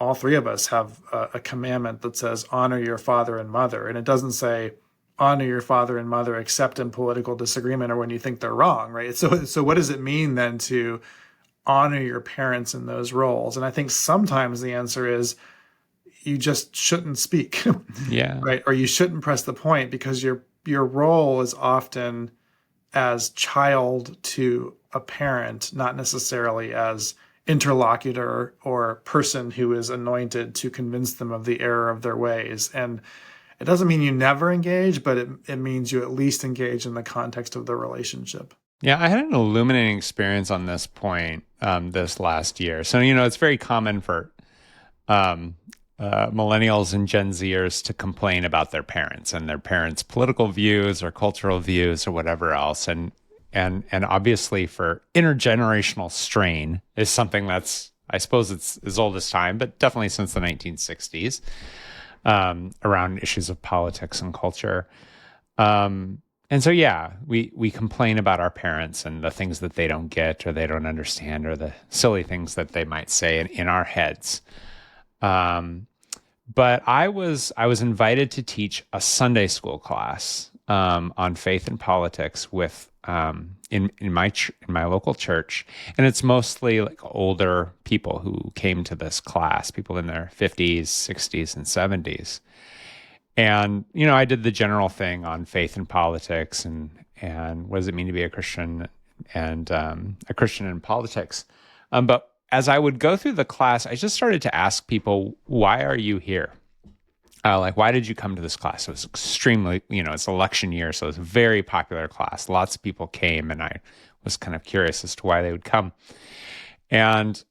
Speaker 3: all three of us have a commandment that says, honor your father and mother. And it doesn't say, honor your father and mother except in political disagreement or when you think they're wrong, right? So what does it mean then to honor your parents in those roles? And I think sometimes the answer is you just shouldn't speak.
Speaker 1: Yeah.
Speaker 3: Right? Or you shouldn't press the point, because your role is often as child to a parent, not necessarily as interlocutor or person who is anointed to convince them of the error of their ways. And it doesn't mean you never engage, but it means you at least engage in the context of the relationship.
Speaker 1: Yeah, I had an illuminating experience on this point this last year. So, it's very common for millennials and Gen Zers to complain about their parents and their parents' political views or cultural views or whatever else. And obviously for intergenerational strain is something that's, I suppose it's as old as time, but definitely since the 1960s, around issues of politics and culture. And so, yeah, we complain about our parents and the things that they don't get or they don't understand or the silly things that they might say in our heads. Um, but I was invited to teach a Sunday school class on faith and politics with in my local church, and it's mostly like older people who came to this class, people in their 50s, 60s, and 70s. And I did the general thing on faith and politics and what does it mean to be a Christian and a Christian in politics. But as I would go through the class, I just started to ask people, why are you here? Like, why did you come to this class? It was extremely, it's election year, so it's a very popular class. Lots of people came, and I was kind of curious as to why they would come. And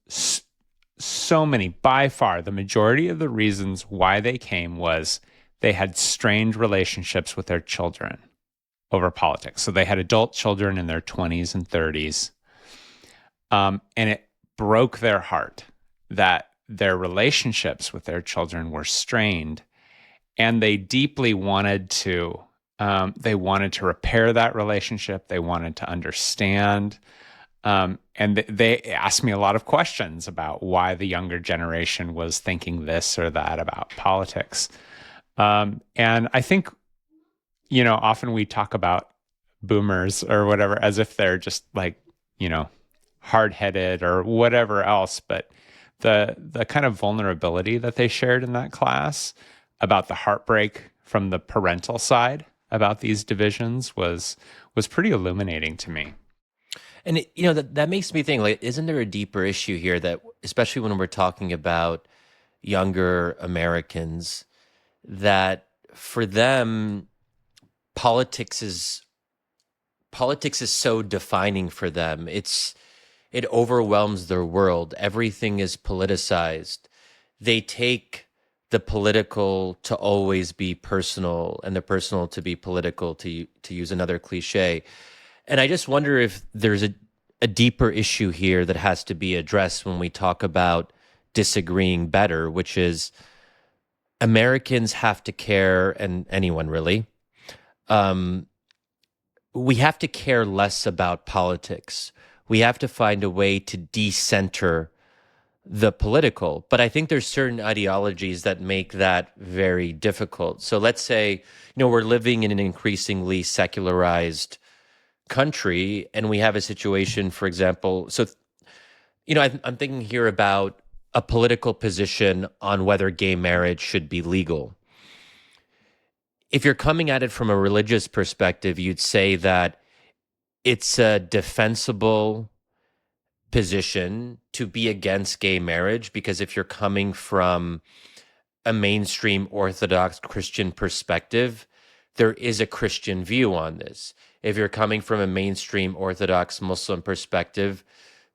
Speaker 1: so many, by far, the majority of the reasons why they came was they had strained relationships with their children over politics. So they had adult children in their 20s and 30s. And it broke their heart that their relationships with their children were strained. And they deeply wanted to, repair that relationship. They wanted to understand. And they asked me a lot of questions about why the younger generation was thinking this or that about politics. And I think, often we talk about boomers or whatever as if they're just like, hard-headed or whatever else. But the kind of vulnerability that they shared in that class about the heartbreak from the parental side about these divisions was pretty illuminating to me.
Speaker 2: And that makes me think, like, isn't there a deeper issue here that, especially when we're talking about younger Americans, that for them, politics is so defining for them. It overwhelms their world. Everything is politicized. They take the political to always be personal and the personal to be political, to use another cliche. And I just wonder if there's a deeper issue here that has to be addressed when we talk about disagreeing better, which is Americans have to care, and anyone really, we have to care less about politics. We have to find a way to decenter the political. But I think there's certain ideologies that make that very difficult. So let's say, we're living in an increasingly secularized country, and we have a situation, for example, so, I'm thinking here about a political position on whether gay marriage should be legal. If you're coming at it from a religious perspective, you'd say that it's a defensible position to be against gay marriage, because if you're coming from a mainstream Orthodox Christian perspective, there is a Christian view on this. If you're coming from a mainstream Orthodox Muslim perspective,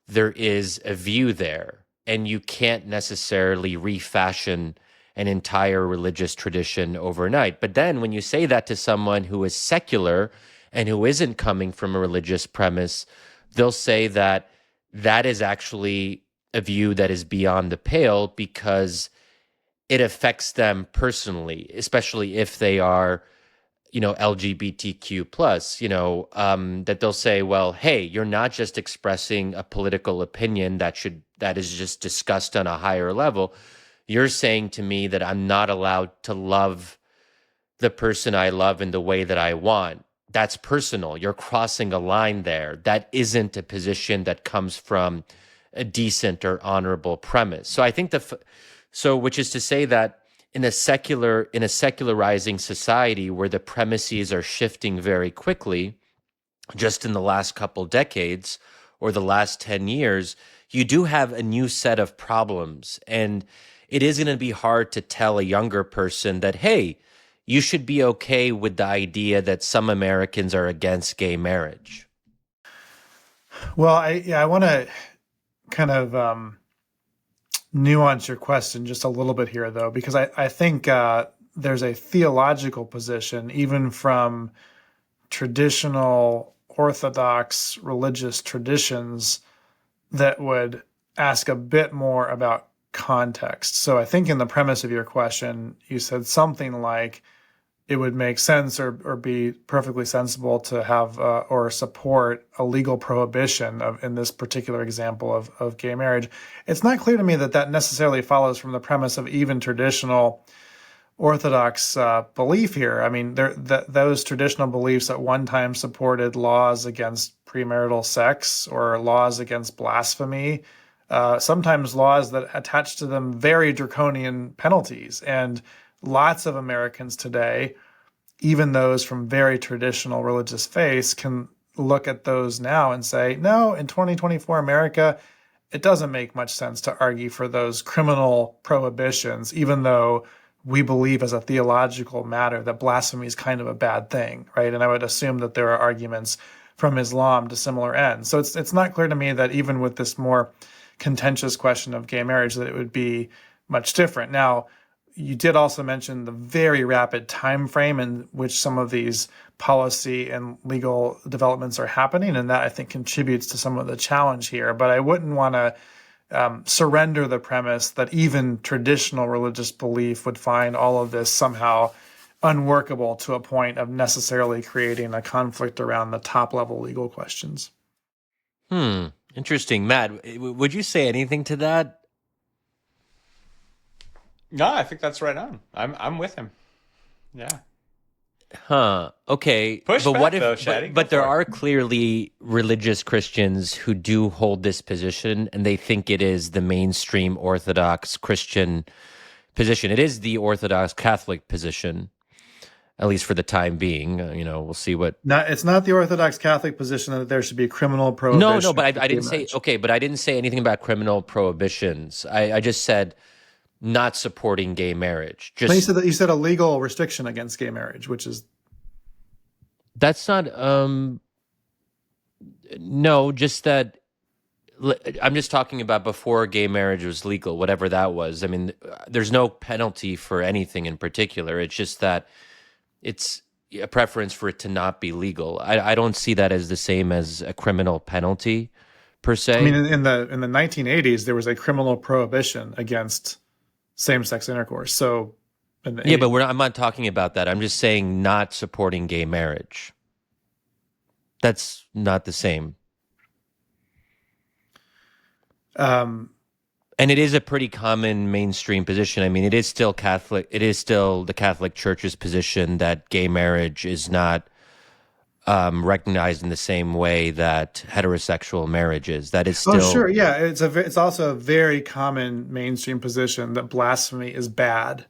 Speaker 2: there is a view there, and you can't necessarily refashion an entire religious tradition overnight. But then when you say that to someone who is secular and who isn't coming from a religious premise, they'll say that that is actually a view that is beyond the pale because it affects them personally, especially if they are, LGBTQ plus, that they'll say, well, hey, you're not just expressing a political opinion that is just discussed on a higher level. You're saying to me that I'm not allowed to love the person I love in the way that I want. That's personal. You're crossing a line there. That isn't a position that comes from a decent or honorable premise. So I think which is to say that in a secularizing society where the premises are shifting very quickly, just in the last couple decades or the last 10 years, you do have a new set of problems. And it is going to be hard to tell a younger person that, hey, you should be okay with the idea that some Americans are against gay marriage.
Speaker 3: Well, I want to kind of nuance your question just a little bit here, though, because I think there's a theological position, even from traditional Orthodox religious traditions, that would ask a bit more about context. So I think in the premise of your question, you said something like, it would make sense or be perfectly sensible to have or support a legal prohibition of, in this particular example of gay marriage. It's not clear to me that that necessarily follows from the premise of even traditional Orthodox belief here. I mean, those traditional beliefs at one time supported laws against premarital sex or laws against blasphemy, sometimes laws that attach to them very draconian penalties. And lots of Americans today, even those from very traditional religious faiths, can look at those now and say, no, in 2024 America, it doesn't make much sense to argue for those criminal prohibitions, even though we believe as a theological matter that blasphemy is kind of a bad thing, right? And I would assume that there are arguments from Islam to similar ends. So it's not clear to me that even with this more contentious question of gay marriage, that it would be much different. Now, you did also mention the very rapid time frame in which some of these policy and legal developments are happening, and that I think contributes to some of the challenge here. But I wouldn't want to surrender the premise that even traditional religious belief would find all of this somehow unworkable to a point of necessarily creating a conflict around the top level legal questions.
Speaker 2: Interesting. Matt, would you say anything to that?
Speaker 1: No, I think that's right on. I'm with him. Yeah.
Speaker 2: Okay.
Speaker 1: Push
Speaker 2: but
Speaker 1: back,
Speaker 2: what if?
Speaker 1: though, Shaddy.
Speaker 2: But there are clearly religious Christians who do hold this position, and they think it is the mainstream Orthodox Christian position. It is the Orthodox Catholic position, at least for the time being. We'll see what.
Speaker 3: No, it's not the Orthodox Catholic position that there should be criminal prohibition.
Speaker 2: No, but I didn't say. Okay, but I didn't say anything about criminal prohibitions. I just said not supporting gay marriage. Just
Speaker 3: you said a legal restriction against gay marriage, which is
Speaker 2: that's not. No, just that. I'm just talking about before gay marriage was legal, whatever that was. I mean, there's no penalty for anything in particular. It's just that it's a preference for it to not be legal. I don't see that as the same as a criminal penalty per se.
Speaker 3: I mean, in the 1980s, there was a criminal prohibition against same-sex intercourse. So,
Speaker 2: but I'm not talking about that. I'm just saying not supporting gay marriage. That's not the same. And it is a pretty common mainstream position. I mean, it is still Catholic. It is still the Catholic Church's position that gay marriage is not recognized in the same way that heterosexual marriage is. That is still.
Speaker 3: Oh, sure, yeah. It's also a very common mainstream position that blasphemy is bad,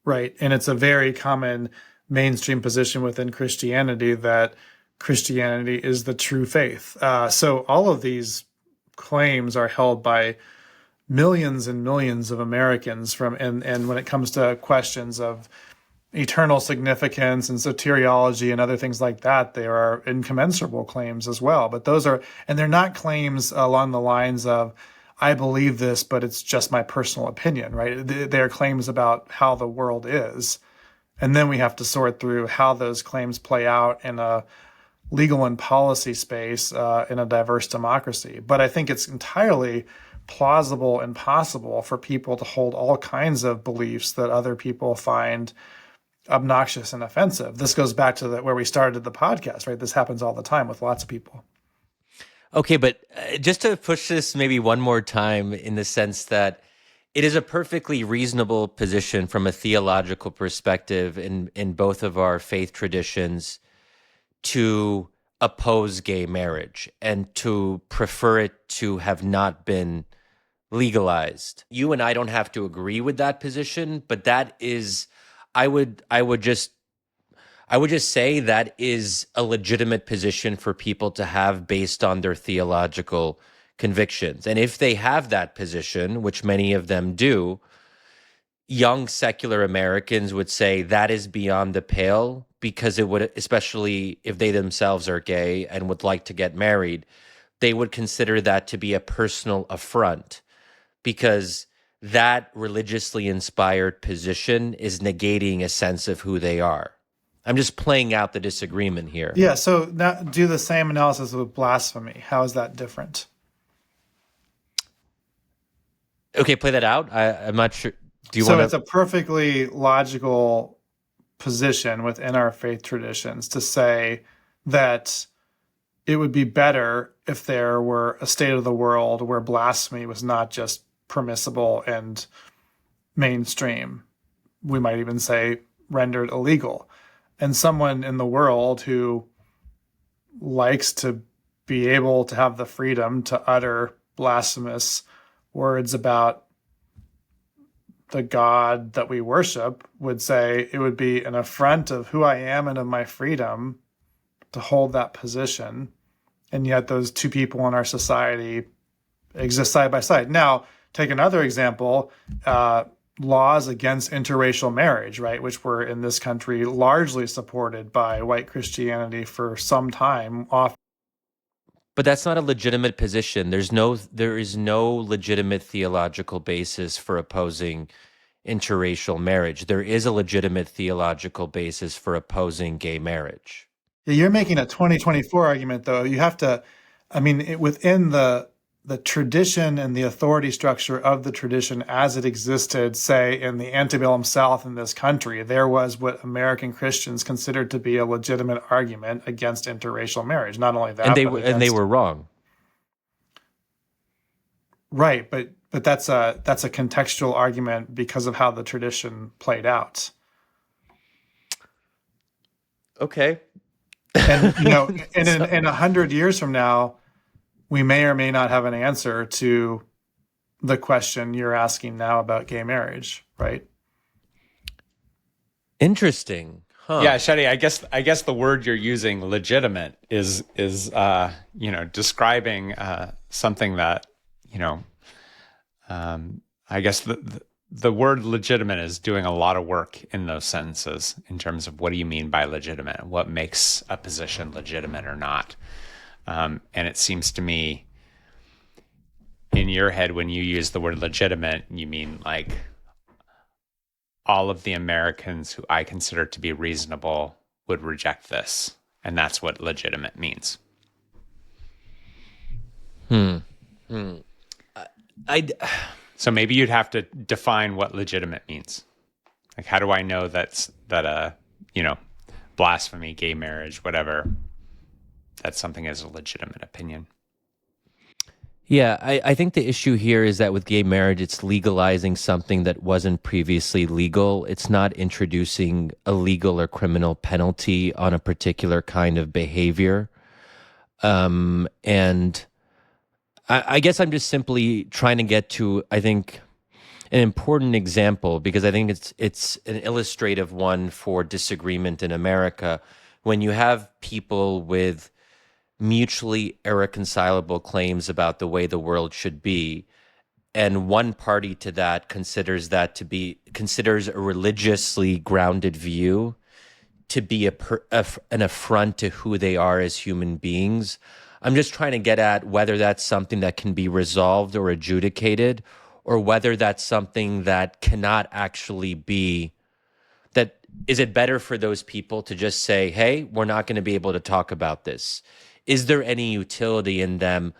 Speaker 3: right? And it's a very common mainstream position within Christianity that Christianity is the true faith. So all of these claims are held by millions and millions of Americans and when it comes to questions of eternal significance and soteriology and other things like that, there are incommensurable claims as well. But they're not claims along the lines of, I believe this, but it's just my personal opinion, right? They're claims about how the world is. And then we have to sort through how those claims play out in a legal and policy space in a diverse democracy. But I think it's entirely plausible and possible for people to hold all kinds of beliefs that other people find obnoxious and offensive. This goes back to where we started the podcast, right? This happens all the time with lots of people.
Speaker 2: Okay, but just to push this maybe one more time in the sense that it is a perfectly reasonable position from a theological perspective in both of our faith traditions to oppose gay marriage and to prefer it to have not been legalized. You and I don't have to agree with that position, but that is, I would just say that is a legitimate position for people to have based on their theological convictions. And if they have that position, which many of them do, young secular Americans would say that is beyond the pale, because it would, especially if they themselves are gay and would like to get married, they would consider that to be a personal affront, because that religiously inspired position is negating a sense of who they are. I'm just playing out the disagreement here.
Speaker 3: Yeah, so now do the same analysis with blasphemy. How is that different?
Speaker 2: Okay, play that out. I'm not sure.
Speaker 3: It's a perfectly logical position within our faith traditions to say that it would be better if there were a state of the world where blasphemy was not just permissible and mainstream. We might even say rendered illegal. And someone in the world who likes to be able to have the freedom to utter blasphemous words about the God that we worship would say it would be an affront of who I am and of my freedom to hold that position. And yet those two people in our society exist side by side. Now, take another example, laws against interracial marriage, right, which were in this country largely supported by white Christianity for some time off.
Speaker 2: But that's not a legitimate position. There is no legitimate theological basis for opposing interracial marriage. There is a legitimate theological basis for opposing gay marriage.
Speaker 3: You're making a 2024 argument, though. You have to, I mean, within the tradition and the authority structure of the tradition as it existed, say, in the antebellum South in this country, there was what American Christians considered to be a legitimate argument against interracial marriage. Not only that,
Speaker 2: and they were wrong.
Speaker 3: Right, but that's a contextual argument because of how the tradition played out.
Speaker 2: Okay.
Speaker 3: And in 100 years from now, we may or may not have an answer to the question you're asking now about gay marriage, right?
Speaker 2: Interesting. Huh.
Speaker 1: Yeah, Shetty, I guess the word you're using, legitimate, is describing something that, I guess the word legitimate is doing a lot of work in those sentences in terms of what do you mean by legitimate? What makes a position legitimate or not? And it seems to me in your head, when you use the word legitimate, you mean like all of the Americans who I consider to be reasonable would reject this. And that's what legitimate means. So maybe you'd have to define what legitimate means. Like, how do I know that blasphemy, gay marriage, whatever, that's something as a legitimate opinion?
Speaker 2: Yeah, I think the issue here is that with gay marriage, it's legalizing something that wasn't previously legal. It's not introducing a legal or criminal penalty on a particular kind of behavior. And I guess I'm just simply trying to get to, I think, an important example, because I think it's an illustrative one for disagreement in America. When you have people with mutually irreconcilable claims about the way the world should be, and one party to that considers a religiously grounded view to be an affront to who they are as human beings. I'm just trying to get at whether that's something that can be resolved or adjudicated, or whether that's something that cannot actually be. That is it better for those people to just say, hey, we're not going to be able to talk about this? Is there any utility in them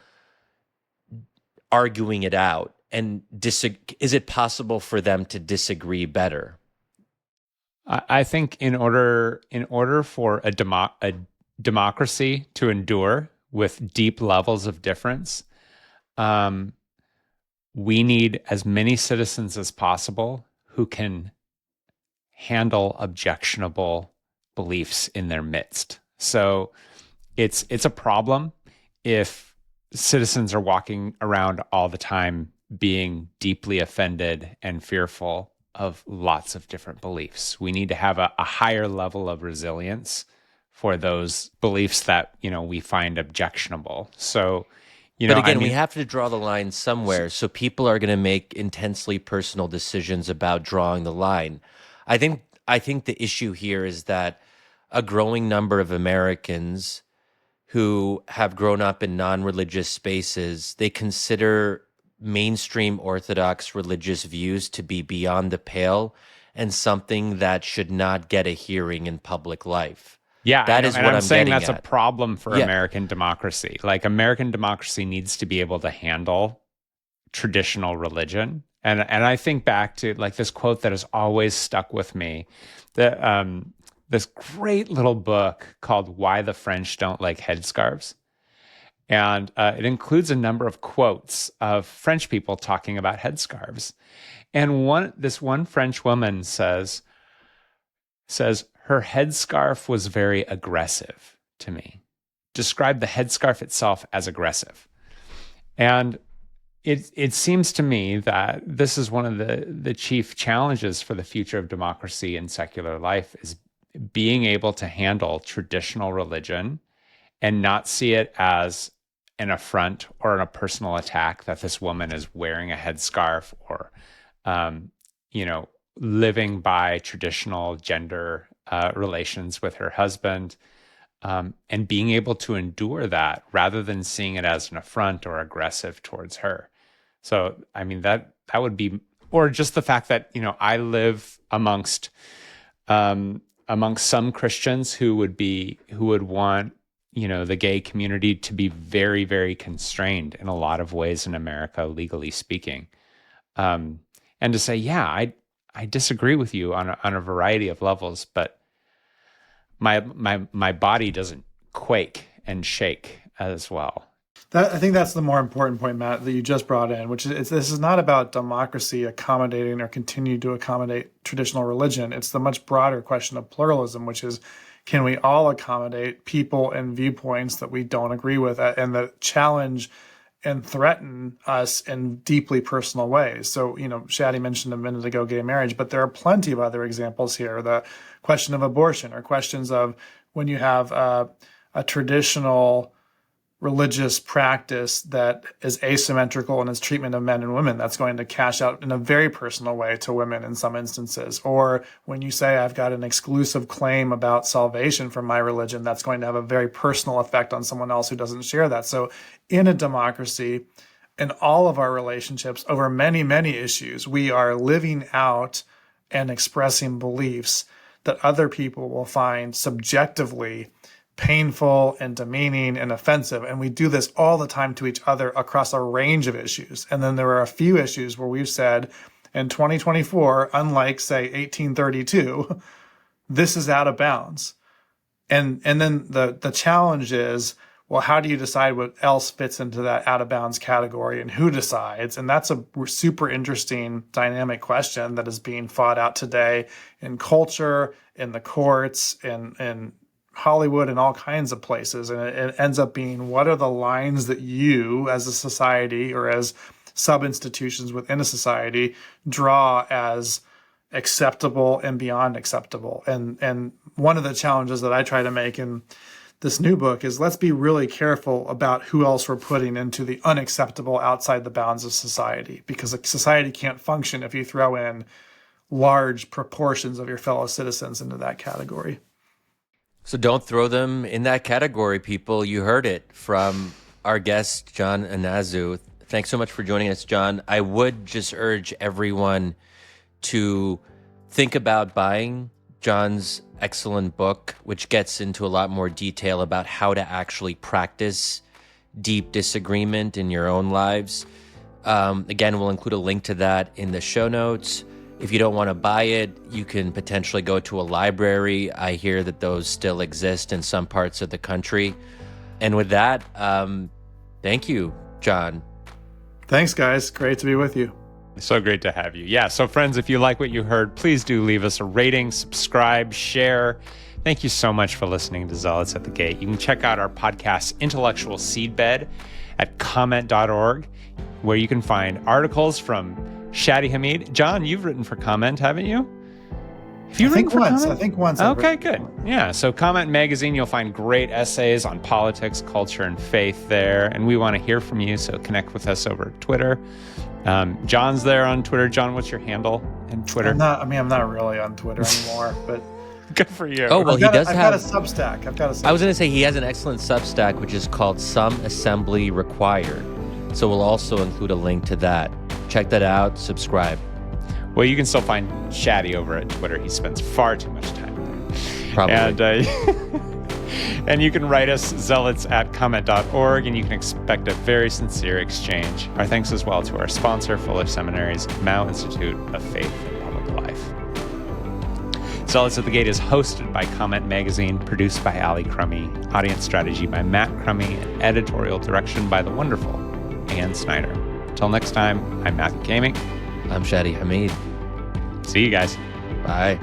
Speaker 2: arguing it out? And is it possible for them to disagree better?
Speaker 1: I think in order for a democracy to endure with deep levels of difference, we need as many citizens as possible who can handle objectionable beliefs in their midst. So it's a problem if citizens are walking around all the time being deeply offended and fearful of lots of different beliefs. We need to have a higher level of resilience for those beliefs that, we find objectionable. So,
Speaker 2: but again, we have to draw the line somewhere. So people are going to make intensely personal decisions about drawing the line. I think the issue here is that a growing number of Americans who have grown up in non-religious spaces, they consider mainstream Orthodox religious views to be beyond the pale and something that should not get a hearing in public life.
Speaker 1: Yeah,
Speaker 2: that is what I'm
Speaker 1: saying.
Speaker 2: That's
Speaker 1: a problem for American democracy. Like, American democracy needs to be able to handle traditional religion. And I think back to like this quote that has always stuck with me this great little book called Why the French Don't Like Headscarves. And it includes a number of quotes of French people talking about headscarves. And this one French woman says, her headscarf was very aggressive to me. Described the headscarf itself as aggressive. And it seems to me that this is one of the chief challenges for the future of democracy and secular life, is being able to handle traditional religion and not see it as an affront or a personal attack that this woman is wearing a headscarf or, living by traditional gender relations with her husband, and being able to endure that rather than seeing it as an affront or aggressive towards her. So, I mean, that would be, or just the fact that, I live amongst some Christians who would want, the gay community to be very, very constrained in a lot of ways in America, legally speaking. And to say, yeah, I disagree with you on a variety of levels, but my body doesn't quake and shake as well.
Speaker 3: I think that's the more important point, Matt, that you just brought in, which is this is not about democracy accommodating or continue to accommodate traditional religion. It's the much broader question of pluralism, which is, can we all accommodate people and viewpoints that we don't agree with and that challenge and threaten us in deeply personal ways? So, Shadi mentioned a minute ago gay marriage, but there are plenty of other examples here. The question of abortion, or questions of when you have a traditional religious practice that is asymmetrical in its treatment of men and women, that's going to cash out in a very personal way to women in some instances. Or when you say, I've got an exclusive claim about salvation from my religion, that's going to have a very personal effect on someone else who doesn't share that. So in a democracy, in all of our relationships over many, many issues, we are living out and expressing beliefs that other people will find subjectively painful and demeaning and offensive. And we do this all the time to each other across a range of issues. And then there are a few issues where we've said in 2024, unlike, say, 1832, this is out of bounds. And then the challenge is, well, how do you decide what else fits into that out of bounds category, and who decides? And that's a super interesting dynamic question that is being fought out today in culture, in the courts, in Hollywood, and all kinds of places. And it ends up being, what are the lines that you as a society or as sub-institutions within a society draw as acceptable and beyond acceptable? And one of the challenges that I try to make in this new book is, let's be really careful about who else we're putting into the unacceptable outside the bounds of society, because a society can't function if you throw in large proportions of your fellow citizens into that category.
Speaker 2: So don't throw them in that category, people. You heard it from our guest, John Inazu. Thanks so much for joining us, John. I would just urge everyone to think about buying John's excellent book, which gets into a lot more detail about how to actually practice deep disagreement in your own lives. Again, we'll include a link to that in the show notes. If you don't want to buy it, you can potentially go to a library. I hear that those still exist in some parts of the country. And with that, thank you, John.
Speaker 3: Thanks, guys. Great to be with you.
Speaker 1: So great to have you. Yeah, so friends, if you like what you heard, please do leave us a rating, subscribe, share. Thank you so much for listening to Zealots at the Gate. You can check out our podcast, Intellectual Seedbed, at comment.org, where you can find articles from Shadi Hamid. John, you've written for Comment, haven't you? Have you written for Comment?
Speaker 3: I think once.
Speaker 1: Okay, good. Yeah, so Comment Magazine, you'll find great essays on politics, culture, and faith there. And we want to hear from you, so connect with us over Twitter. John's there on Twitter. John, what's your handle on Twitter?
Speaker 3: I'm not really on Twitter anymore, but
Speaker 1: good for you.
Speaker 2: Oh, well, I've
Speaker 3: got a Substack.
Speaker 2: I was going to say he has an excellent Substack, which is called Some Assembly Required. So we'll also include a link to that. Check that out. Subscribe.
Speaker 1: Well, you can still find Shadi over at Twitter. He spends far too much time there.
Speaker 2: Probably.
Speaker 1: And you can write us, zealots@comment.org, and you can expect a very sincere exchange. Our thanks as well to our sponsor, Fuller Seminary's Mao Institute of Faith and Public Life. Zealots at the Gate is hosted by Comment Magazine, produced by Ali Crummy, audience strategy by Matt Crummy, and editorial direction by the wonderful Ann Snyder. Until next time, I'm Matthew Kaming.
Speaker 2: I'm Shadi Hamid.
Speaker 1: See you guys.
Speaker 2: Bye.